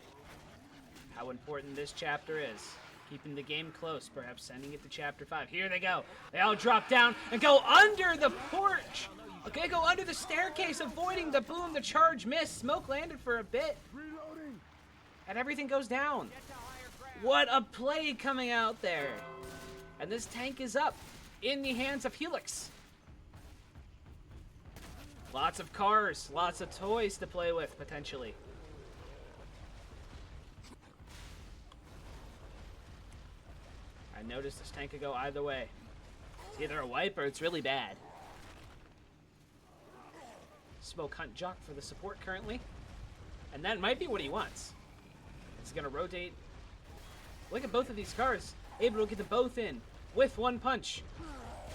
how important this chapter is. Keeping the game close, perhaps sending it to chapter 5. Here they go. They all drop down and go under the porch. Okay, go under the staircase, avoiding the boom. The charge missed. Smoke landed for a bit. Reloading. And everything goes down. What a play coming out there. And this tank is up in the hands of Helix. Lots of cars, lots of toys to play with, potentially. I noticed this tank could go either way. It's either a wipe or it's really bad. Smoke Hunt Jock for the support currently. And that might be what he wants. It's going to rotate. Look at both of these cars. Able to get them both in with one punch.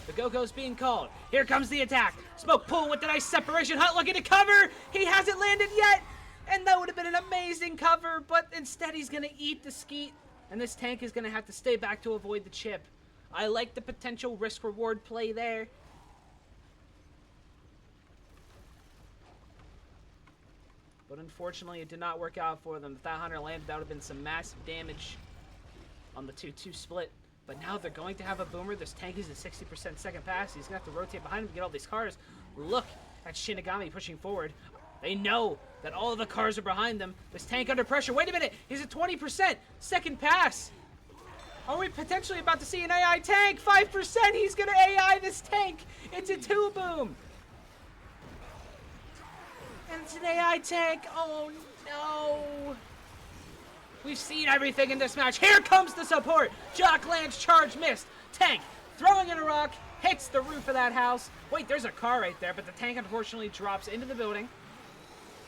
The Go-Go's being called. Here comes the attack. Smoke pull with the nice separation. Hunt looking to cover. He hasn't landed yet. And that would have been an amazing cover. But instead he's going to eat the skeet. And this tank is going to have to stay back to avoid the chip. I like the potential risk-reward play there. But unfortunately, it did not work out for them. If that Hunter landed, that would have been some massive damage on the 2-2 split. But now they're going to have a boomer. This tank is a 60% second pass. He's going to have to rotate behind him to get all these cars. Look at Shinigami pushing forward. They know that all of the cars are behind them. This tank under pressure. Wait a minute. He's at 20%. Second pass. Are we potentially about to see an AI tank? 5%. He's going to AI this tank. It's a 2-boom. And it's an AI tank. Oh, no. We've seen everything in this match. Here comes the support. Jock lands, charge missed. Tank throwing in a rock. Hits the roof of that house. Wait, there's a car right there, but the tank unfortunately drops into the building.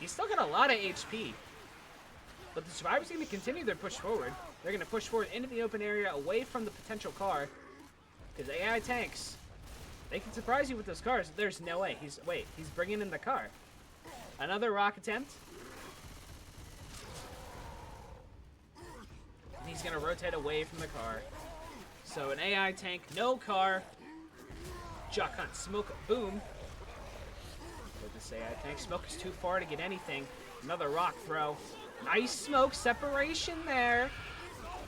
He's still got a lot of HP. But the survivors are going to continue their push forward. They're going to push forward into the open area away from the potential car. Because AI tanks, they can surprise you with those cars. There's no way. He's bringing in the car. Another rock attempt. He's going to rotate away from the car. So an AI tank, no car. Jock Hunt, Smoke, boom. With this AI tank, Smoke is too far to get anything. Another rock throw. Nice Smoke separation there.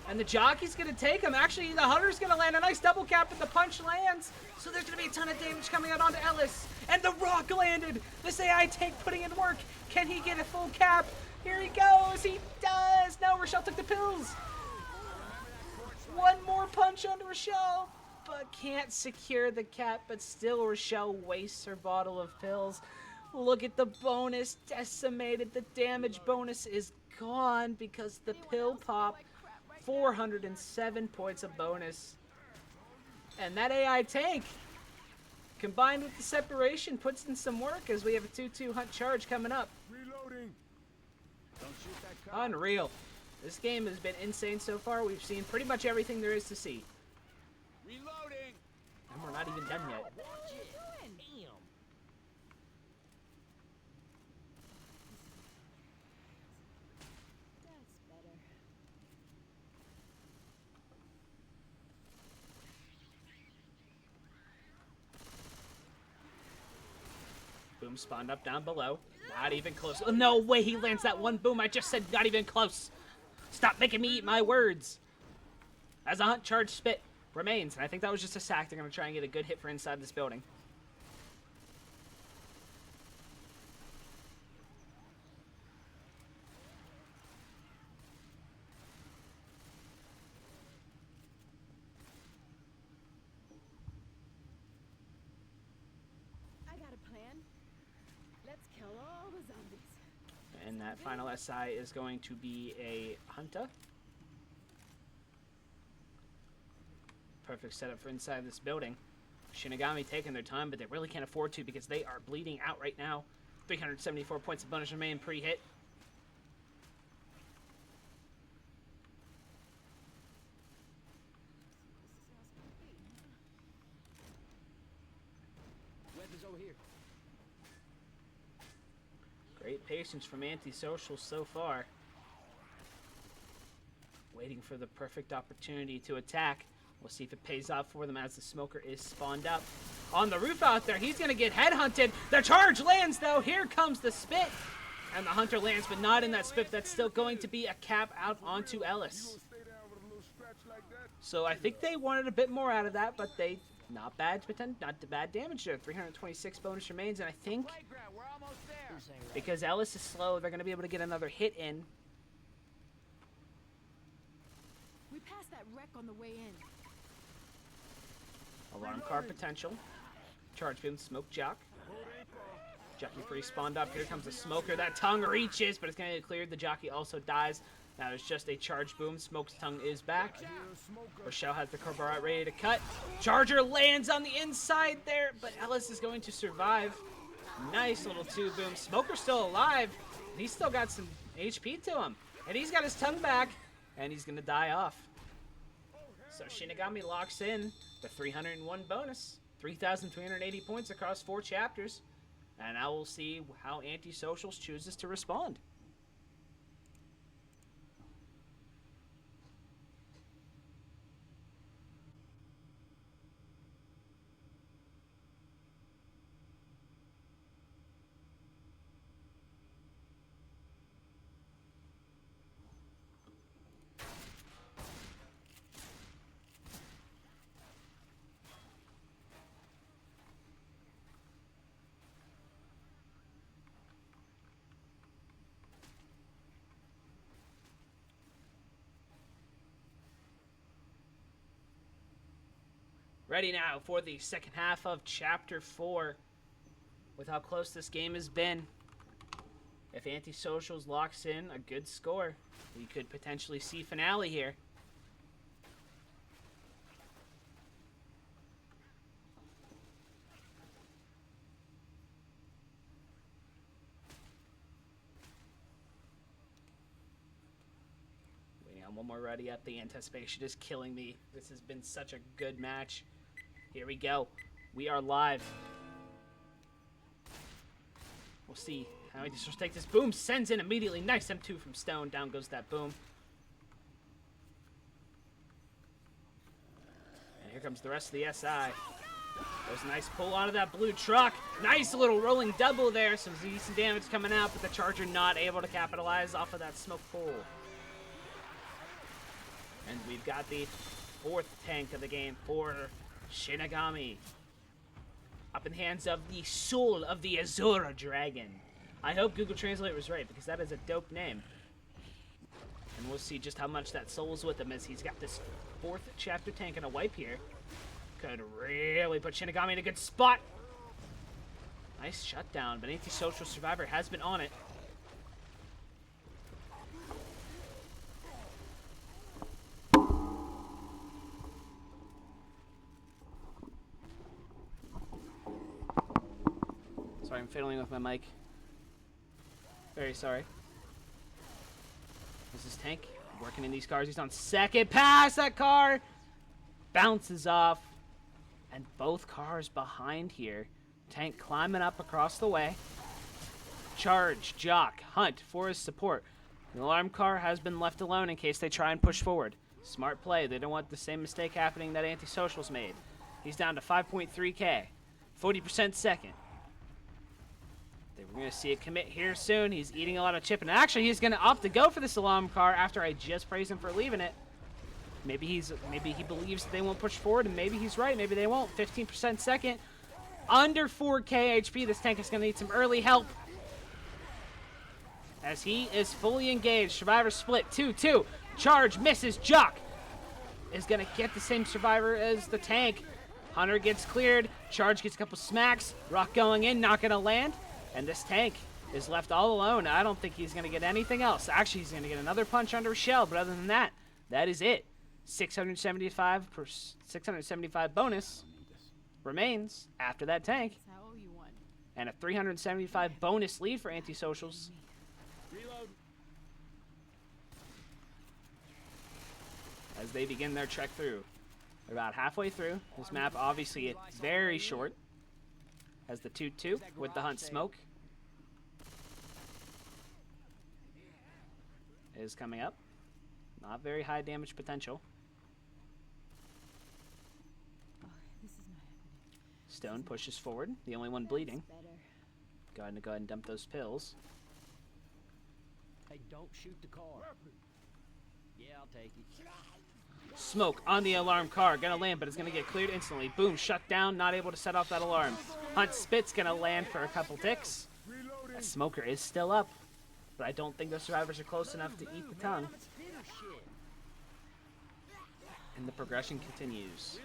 And the Jockey's going to take him. Actually, the Hunter's going to land a nice double cap, and the punch lands. So there's going to be a ton of damage coming out onto Ellis. And the rock landed. This AI tank putting in work. Can he get a full cap? Here he goes. He does. No, Rochelle took the pills. One more punch onto Rochelle, but can't secure the cap, but still Rochelle wastes her bottle of pills. Look at the bonus, decimated. The damage bonus is gone because the pill pop, 407 points of bonus. And that AI tank, combined with the separation, puts in some work as we have a 2-2 Hunt charge coming up. Reloading. Don't shoot that car. Unreal. This game has been insane so far. We've seen pretty much everything there is to see. Reloading. And we're not even done yet. What are you doing? Damn. That's better. Boom spawned up down below. Not even close. Oh, no way he lands that one boom. I just said not even close. Stop making me eat my words. As a Hunt charge spit remains. And I think that was just a sack. They're going to try and get a good hit for inside this building. I got a plan. Let's kill all the zombies. And that final SI is going to be a Hunter. Perfect setup for inside this building. Shinigami taking their time, but they really can't afford to because they are bleeding out right now. 374 points of bonus remain pre-hit. patience from antisocials so far. Waiting for the perfect opportunity to attack. We'll see if it pays off for them as the smoker is spawned up. On the roof out there, he's going to get headhunted. The charge lands, though. Here comes the spit. And the hunter lands, but not in that spit. That's still going to be a cap out onto Ellis. So I think they wanted a bit more out of that, but they... Not bad damage there. 326 bonus remains, and I think because Ellis is slow, they're going to be able to get another hit in. We passed that wreck on the way in. Alarm car potential. Charge beam, smoke jock. Jockey free spawned up. Here comes the smoker. That tongue reaches, but it's going to get cleared. The jockey also dies. Now there's just a charge boom. Smoke's tongue is back. Rochelle has the crowbar out ready to cut. Charger lands on the inside there, but Ellis is going to survive. Nice little two boom. Smoker's still alive. He's still got some HP to him. And he's got his tongue back, and he's going to die off. So Shinigami locks in the 301 bonus. 3,380 points across 4 chapters. And now we'll see how Antisocials chooses to respond. Ready now for the second half of Chapter 4. With how close this game has been, if Antisocials locks in a good score, we could potentially see finale here. Waiting on one more ready up. The anticipation is killing me. This has been such a good match. Here we go. We are live. We'll see how he just take this. Boom, sends in immediately. Nice M2 from Stone. Down goes that boom. And here comes the rest of the SI. There's a nice pull out of that blue truck. Nice little rolling double there. Some decent damage coming out, but the Charger not able to capitalize off of that smoke pull. And we've got the 4th tank of the game for Shinigami. Up in the hands of the soul of the Azura Dragon. I hope Google Translate was right, because that is a dope name. And we'll see just how much that soul's with him as he's got this 4th chapter tank and a wipe here. Could really put Shinigami in a good spot. Nice shutdown, but Antisocial Survivor has been on it. Sorry, I'm fiddling with my mic. Very sorry. This is Tank working in these cars. He's on second pass. That car bounces off. And both cars behind here. Tank climbing up across the way. Charge, Jock, Hunt for his support. The alarm car has been left alone in case they try and push forward. Smart play. They don't want the same mistake happening that Antisocials made. He's down to 5.3K. 40% second. We're going to see a commit here soon. He's eating a lot of chip, and actually he's going to opt to go for this alarm car after I just praised him for leaving it. Maybe he believes that they won't push forward, and maybe he's right. Maybe they won't. 15% second. Under 4K HP. This tank is going to need some early help. As he is fully engaged. Survivor split. 2-2. Charge misses. Jock is going to get the same survivor as the tank. Hunter gets cleared. Charge gets a couple smacks. Rock going in. Not going to land. And this tank is left all alone. I don't think he's going to get anything else. Actually, he's going to get another punch under a shell, but other than that, that is it. 675 bonus remains after that tank. And a 375 bonus lead for Antisocials. Reload. As they begin their trek through. They're about halfway through. This map, obviously, it's very short. Has the 2-2 with the Hunt smoke. is coming up. Not very high damage potential. Oh, this is not happening. Stone pushes forward, the only one bleeding. Better. Go ahead and dump those pills. Hey, don't shoot the car. Yeah, I'll take it. Smoke on the alarm car. Gonna land, but it's gonna get cleared instantly. Boom, shut down, not able to set off that alarm. Hunt Spit's gonna land for a couple ticks. That smoker is still up, but I don't think the survivors are close enough to eat the tongue. And the progression continues.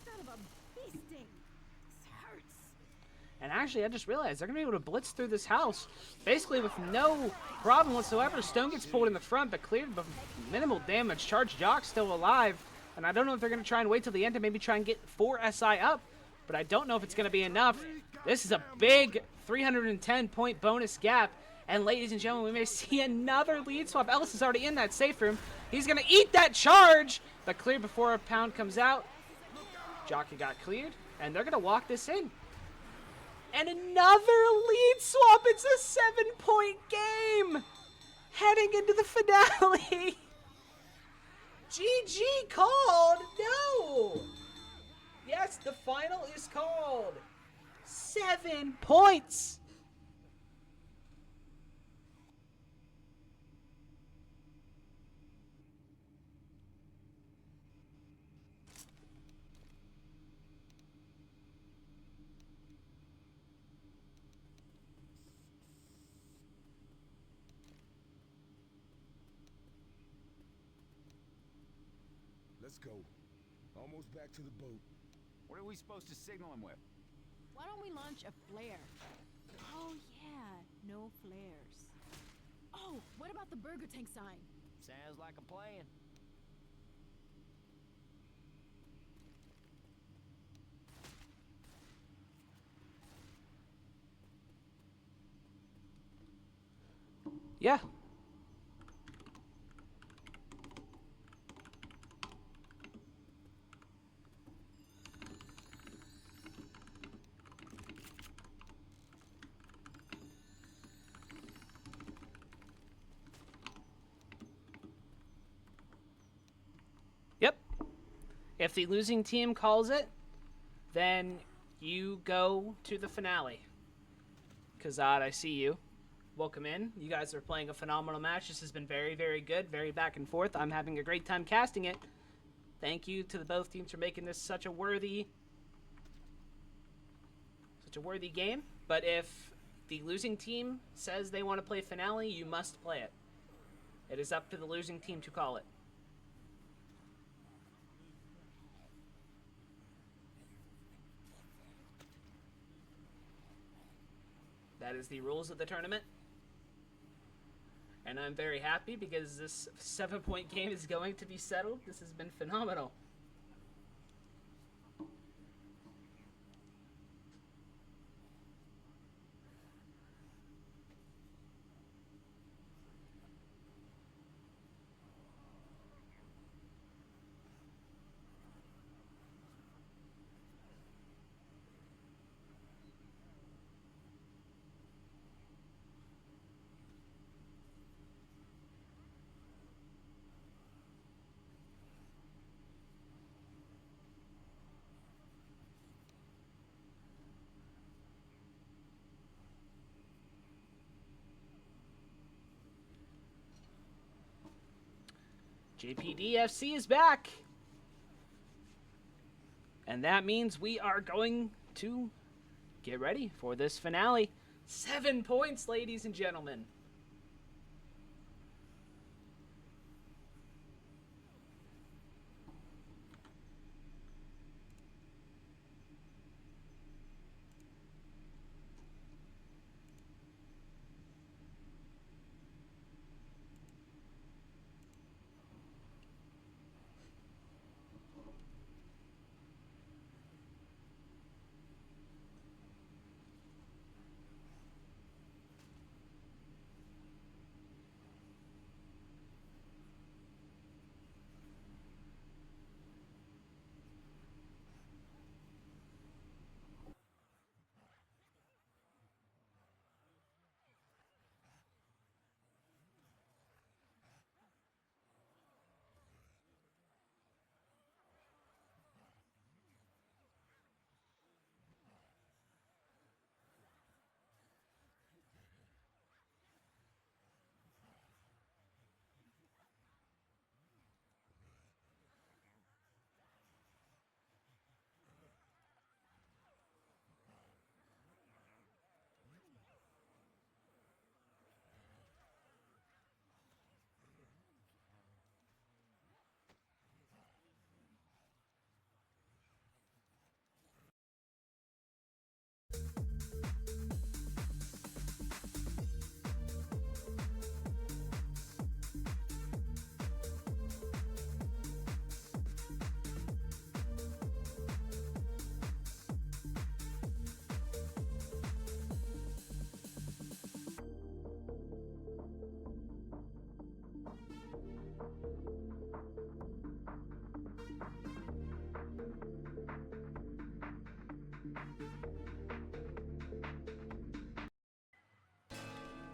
Son of a bee sting. This hurts. And actually, I just realized they're going to be able to blitz through this house basically with no problem whatsoever. Stone gets pulled in the front, but cleared with minimal damage. Charge Jock's still alive. And I don't know if they're going to try and wait till the end to maybe try and get 4 SI up. But I don't know if it's going to be enough. This is a big 310-point bonus gap. And ladies and gentlemen, we may see another lead swap. Ellis is already in that safe room. He's going to eat that charge. But cleared before a pound comes out. Jockey got cleared. And they're going to walk this in. And another lead swap. It's a 7-point game. Heading into the finale. GG called. No. Yes, the final is called. 7 points. Let's go. Almost back to the boat. What are we supposed to signal him with? Why don't we launch a flare? Oh, yeah. No flares. Oh, what about the burger tank sign? Sounds like a plan. Yeah. Yep. If the losing team calls it, then you go to the finale. Kazad, I see you. Welcome in. You guys are playing a phenomenal match. This has been very, very good, very back and forth. I'm having a great time casting it. Thank you to the both teams for making this such a worthy game. But if the losing team says they want to play finale, you must play it. It is up to the losing team to call it. That is the rules of the tournament. And I'm very happy because this 7-point game is going to be settled. This has been phenomenal. JPDFC is back. And that means we are going to get ready for this finale. 7 points, ladies and gentlemen.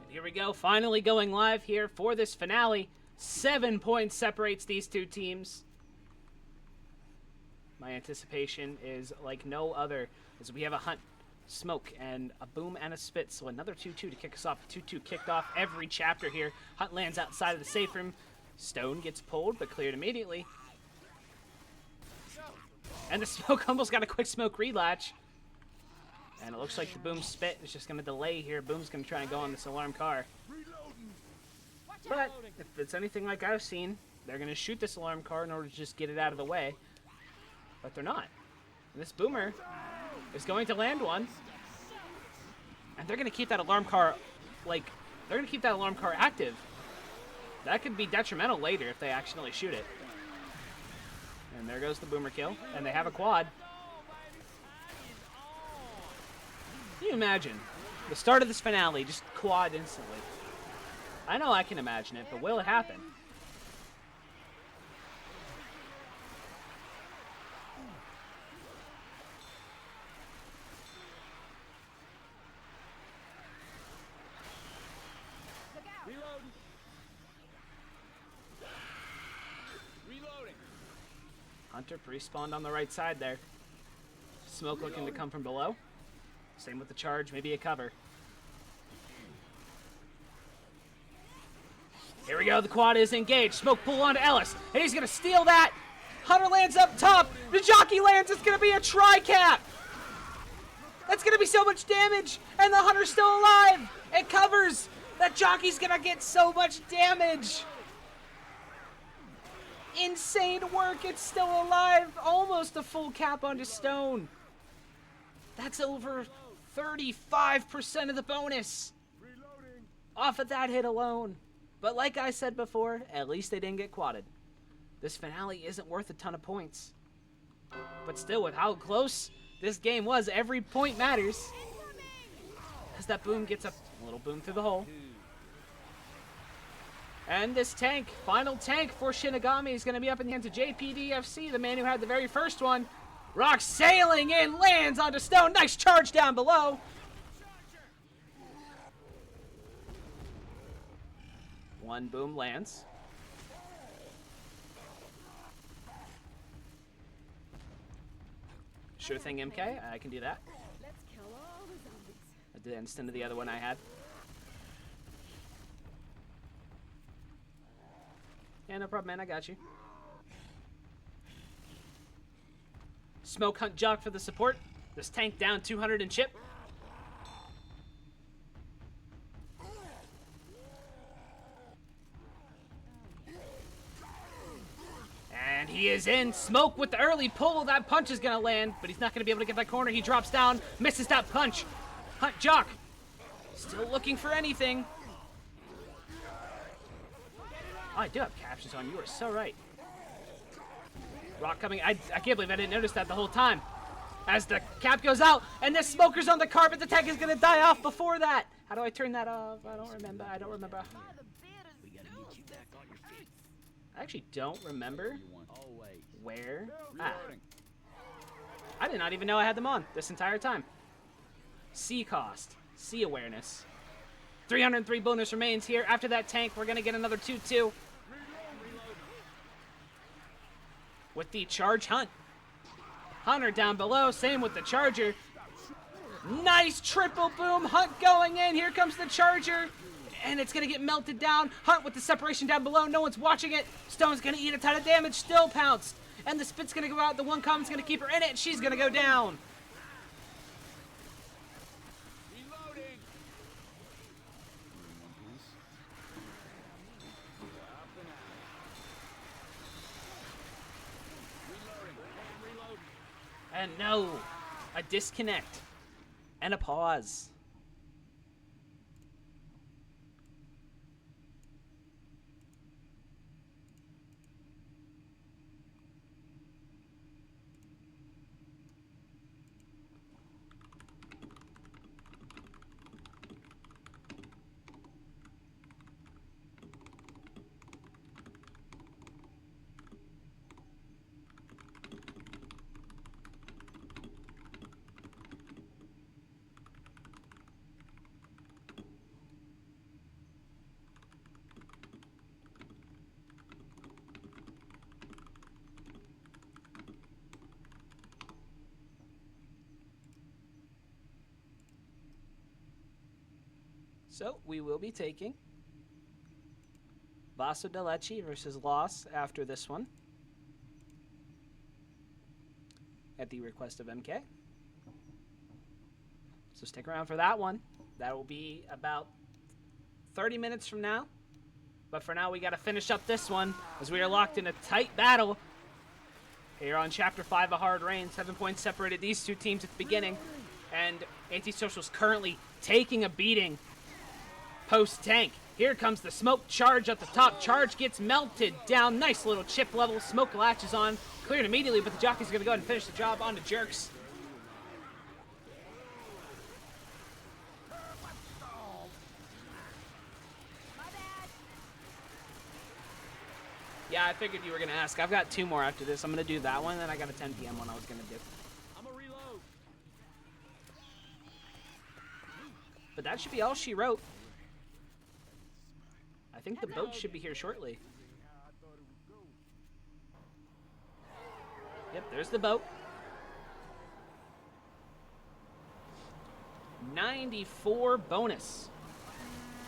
Here we go, finally going live here for this finale. 7 points separates these two teams. My anticipation is like no other, as we have a Hunt, Smoke, and a Boom and a Spit. So another 2-2 to kick us off. 2-2 kicked off every chapter here. Hunt lands outside of the safe room. Stone gets pulled, but cleared immediately. And the Smoke almost got a quick Smoke relatch. And it looks like the Boom Spit is just going to delay here. Boom's going to try and go on this alarm car. But if it's anything like I've seen, they're going to shoot this alarm car in order to just get it out of the way. But they're not. And this Boomer is going to land one. And they're going to keep that alarm car, active. That could be detrimental later if they accidentally shoot it. And there goes the Boomer kill. And they have a quad. Can you imagine the start of this finale, just quad instantly? I know I can imagine it, but will it happen? Reloading. Hunter pre-spawned on the right side there. Smoke looking to come from below. Same with the charge, maybe a cover. Here we go, the quad is engaged. Smoke pull onto Ellis, and he's gonna steal that. Hunter lands up top. The jockey lands, it's gonna be a tri-cap. That's gonna be so much damage, and the Hunter's still alive. It covers. That jockey's gonna get so much damage. Insane work, it's still alive. Almost a full cap onto Stone. That's over 35% of the bonus off of that hit alone. But like I said before, at least they didn't get quadded. This finale isn't worth a ton of points. But still, with how close this game was, every point matters. As that Boom gets a little boom through the hole. And this tank, final tank for Shinigami, is going to be up in the hands of JPDFC, the man who had the very first one. Rock sailing in, lands onto Stone. Nice charge down below. One Boom lands. Sure thing, MK. I can do that. Let's kill all the zombies. I did instant of the other one I had. Yeah, no problem, man. I got you. Smoke, Hunt, Jock for the support. This tank down 200 and chip. And he is in. Smoke with the early pull. That punch is going to land, but he's not going to be able to get that corner. He drops down, misses that punch. Hunt, Jock, still looking for anything. Oh, I do have captions on. You are so right. Rock coming. I can't believe I didn't notice that the whole time. As the cap goes out, and this Smoker's on the carpet, the tank is going to die off before that. How do I turn that off? I don't remember. I don't remember. We gotta get you back on your feet. I actually don't remember Always. where. Reloading. I did not even know I had them on this entire time. C cost. C awareness. 303 bonus remains here. After that tank, we're going to get another 2-2. With the charge Hunt. Hunter down below. Same with the charger. Nice triple Boom. Hunt going in. Here comes the charger. And it's going to get melted down. Hunt with the separation down below. No one's watching it. Stone's going to eat a ton of damage. Still pounced. And the Spit's going to go out. The one comment's going to keep her in it. She's going to go down. And no, a disconnect and a pause. So we will be taking Vaso de Leche versus Loss after this one, at the request of MK. So stick around for that one. That will be about 30 minutes from now. But for now, we got to finish up this one as we are locked in a tight battle here on Chapter 5 of Hard Rain. 7 points separated these two teams at the beginning. And Antisocial's currently taking a beating post-tank. Here comes the smoke charge at the top. Charge gets melted down. Nice little chip level. Smoke latches on. Cleared immediately, but the jockey's going to go ahead and finish the job onto Jerks. Yeah, I figured you were going to ask. I've got 2 more after this. I'm going to do that one, and then I got a 10 p.m. one I was going to do. I'm a reload. But that should be all she wrote. I think the boat should be here shortly. Yep, there's the boat. 94 bonus.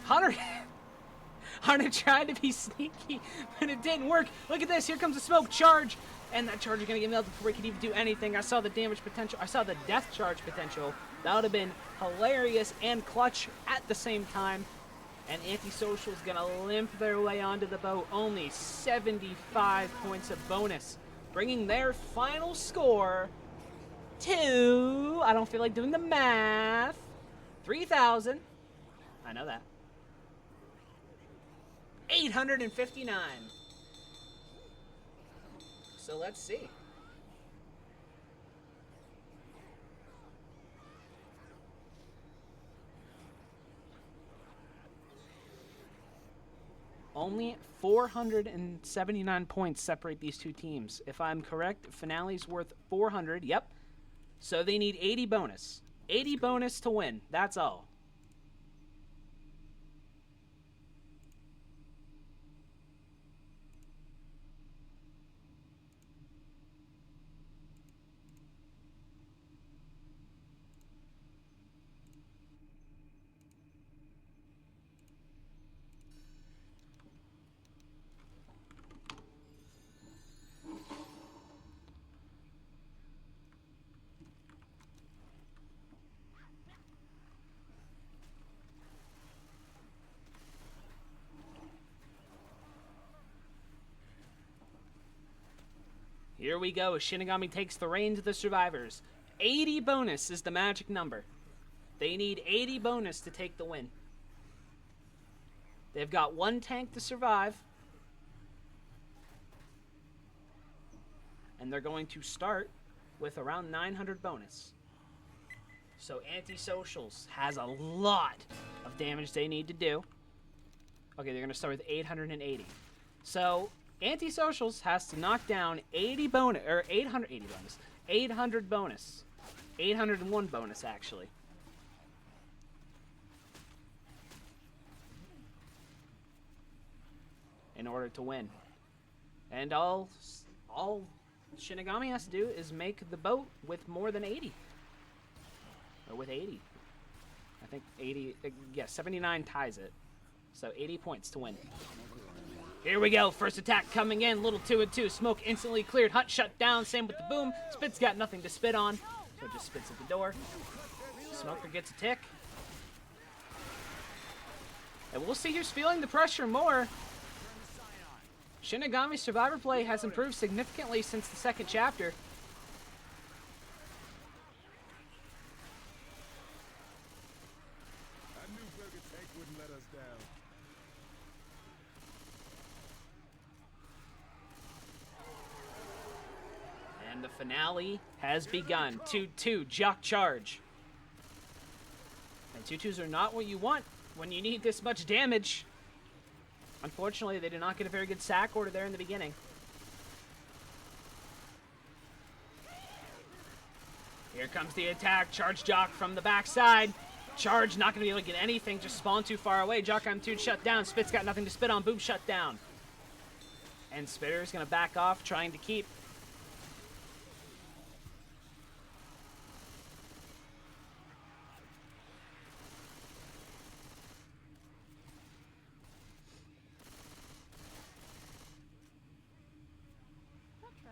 Hunter tried to be sneaky, but it didn't work. Look at this. Here comes the smoke charge. And that charge is going to get melted before he can even do anything. I saw the damage potential. I saw the death charge potential. That would have been hilarious and clutch at the same time. And Antisocial's going to limp their way onto the boat. Only 75 points of bonus, bringing their final score to, I don't feel like doing the math, 3,000. I know that. 859. So let's see. Only 479 points separate these two teams. If I'm correct, Finale's worth 400. Yep. So they need 80 bonus. 80 bonus to win. That's all. Here we go. Shinigami takes the reins of the survivors. 80 bonus is the magic number. They need 80 bonus to take the win. They've got 1 tank to survive. And they're going to start with around 900 bonus. So Antisocials has a lot of damage they need to do. Okay, they're going to start with 880. So Antisocials has to knock down 80 bonus, or 880 bonus, 800 bonus, 801 bonus actually. In order to win. And all Shinigami has to do is make the boat with more than 80. Or with 80. I think 80, yeah, 79 ties it. So 80 points to win. Here we go. First attack coming in. Little 2 and 2. Smoke instantly cleared. Hunt shut down. Same with the boom. Spit's got nothing to spit on, so it just spits at the door. Smoker gets a tick. And we'll see who's feeling the pressure more. Shinigami survivor play has improved significantly since the 2nd chapter. I knew Burger Tank wouldn't let us down. And the finale has begun. 2-2, Jock Charge. And 2-2s are not what you want when you need this much damage. Unfortunately, they did not get a very good sack order there in the beginning. Here comes the attack. Charge Jock from the backside. Charge not going to be able to get anything. Just spawn too far away. Jock on 2 shut down. Spit's got nothing to spit on. Boom shut down. And Spitter's going to back off, trying to keep.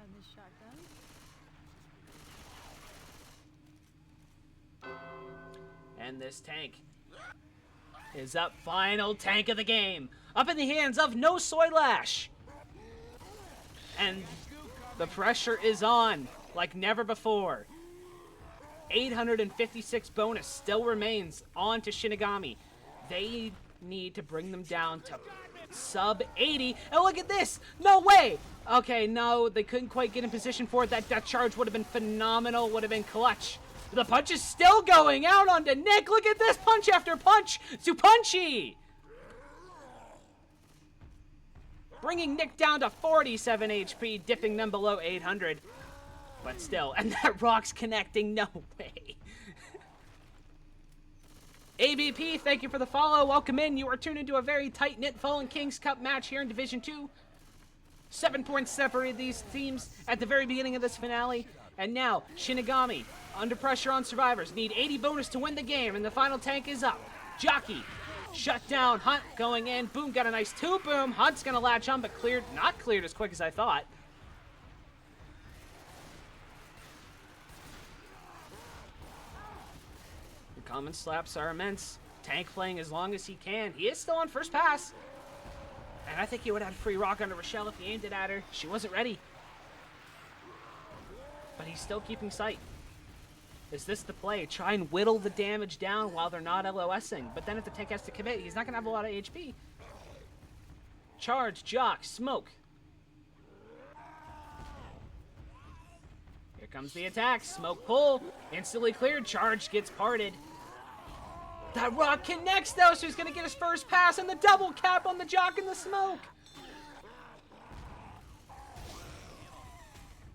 on this shotgun. And this tank is up. Final tank of the game. Up in the hands of No Soy Lash. And the pressure is on like never before. 856 bonus still remains on to Shinigami. They need to bring them down to sub 80. And look at this. No way. Okay, no, they couldn't quite get in position for it. That charge would have been phenomenal. Would have been clutch. The punch is still going out onto Nick. Look at this, punch after punch. Supunchy. Bringing Nick down to 47 HP, dipping them below 800. But still, and that rock's connecting. No way. ABP, thank you for the follow. Welcome in. You are tuned into a very tight-knit Fallen Kings Cup match here in Division 2. 7 points separated these teams at the very beginning of this finale. And now, Shinigami, under pressure on survivors, need 80 bonus to win the game, and the final tank is up. Jockey, shut down. Hunt going in. Boom, got a nice 2 boom. Hunt's going to latch on, but cleared, not cleared as quick as I thought. The common slaps are immense. Tank playing as long as he can. He is still on first pass. And I think he would have had free rock onto Rochelle if he aimed it at her. She wasn't ready. But he's still keeping sight. Is this the play? Try and whittle the damage down while they're not LOSing. But then if the tank has to commit, he's not going to have a lot of HP. Charge, Jock, Smoke. Here comes the attack. Smoke pull. Instantly cleared. Charge gets parted. That rock connects though, so he's going to get his first pass and the double cap on the Jock and the Smoke.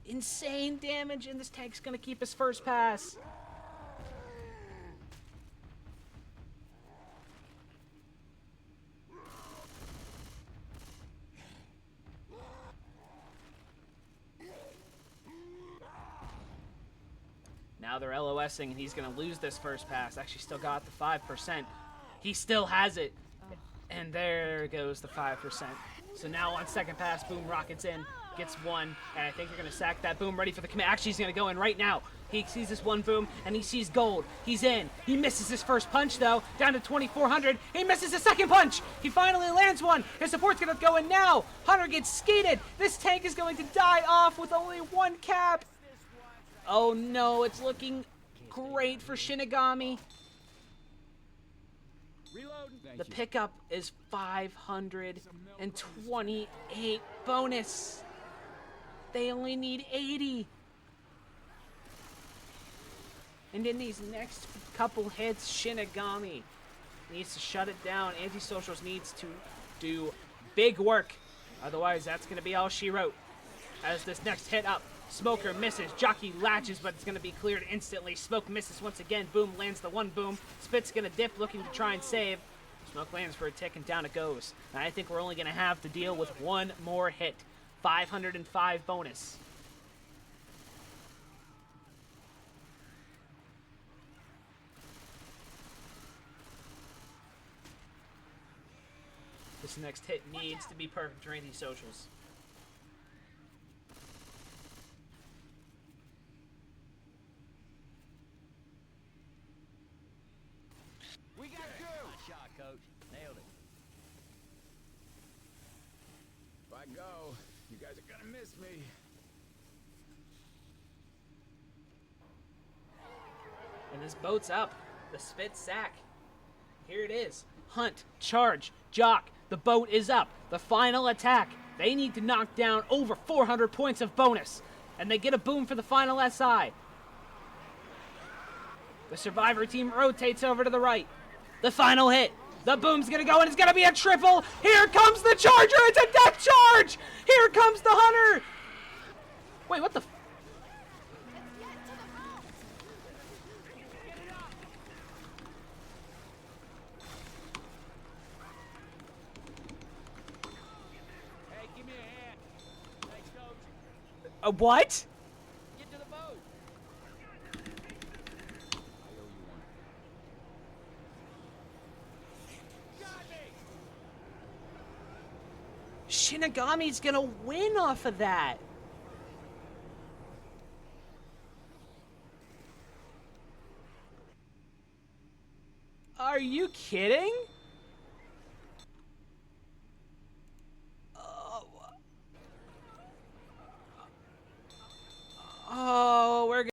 Insane damage, and this tank's going to keep his first pass. Now they're LOSing, and he's going to lose this first pass. Actually, still got the 5%. He still has it. And there goes the 5%. So now on second pass, boom, rockets in. Gets one, and I think they're going to sack that boom, ready for the commit. Actually, he's going to go in right now. He sees this one boom, and he sees gold. He's in. He misses his first punch, though, down to 2,400. He misses his second punch. He finally lands one. His support's going to go in now. Hunter gets skated. This tank is going to die off with only 1 cap. Oh, no, it's looking great for Shinigami. The pickup is 528 bonus. They only need 80. And in these next couple hits, Shinigami needs to shut it down. Antisocials needs to do big work. Otherwise, that's going to be all she wrote. As this next hit up, Smoker misses. Jockey latches, but it's going to be cleared instantly. Smoke misses once again. Boom lands the 1 boom. Spit's going to dip, looking to try and save. Smoke lands for a tick, and down it goes. And I think we're only going to have to deal with 1 more hit. 505 bonus. This next hit needs to be perfect for anti-socials. We got two. Nice shot, coach. Nailed it. If I go, you guys are gonna miss me. And this boat's up. The spit sack. Here it is. Hunt, charge, Jock. The boat is up. The final attack. They need to knock down over 400 points of bonus. And they get a boom for the final SI. The survivor team rotates over to the right. The final hit. The boom's gonna go, and it's gonna be a triple. Here comes the charger. It's a death charge. Here comes the hunter. Wait, what the? Hey, give me a hand. Thanks, coach. What? Get to the boat. Got me. Shinigami's gonna win off of that. Are you kidding?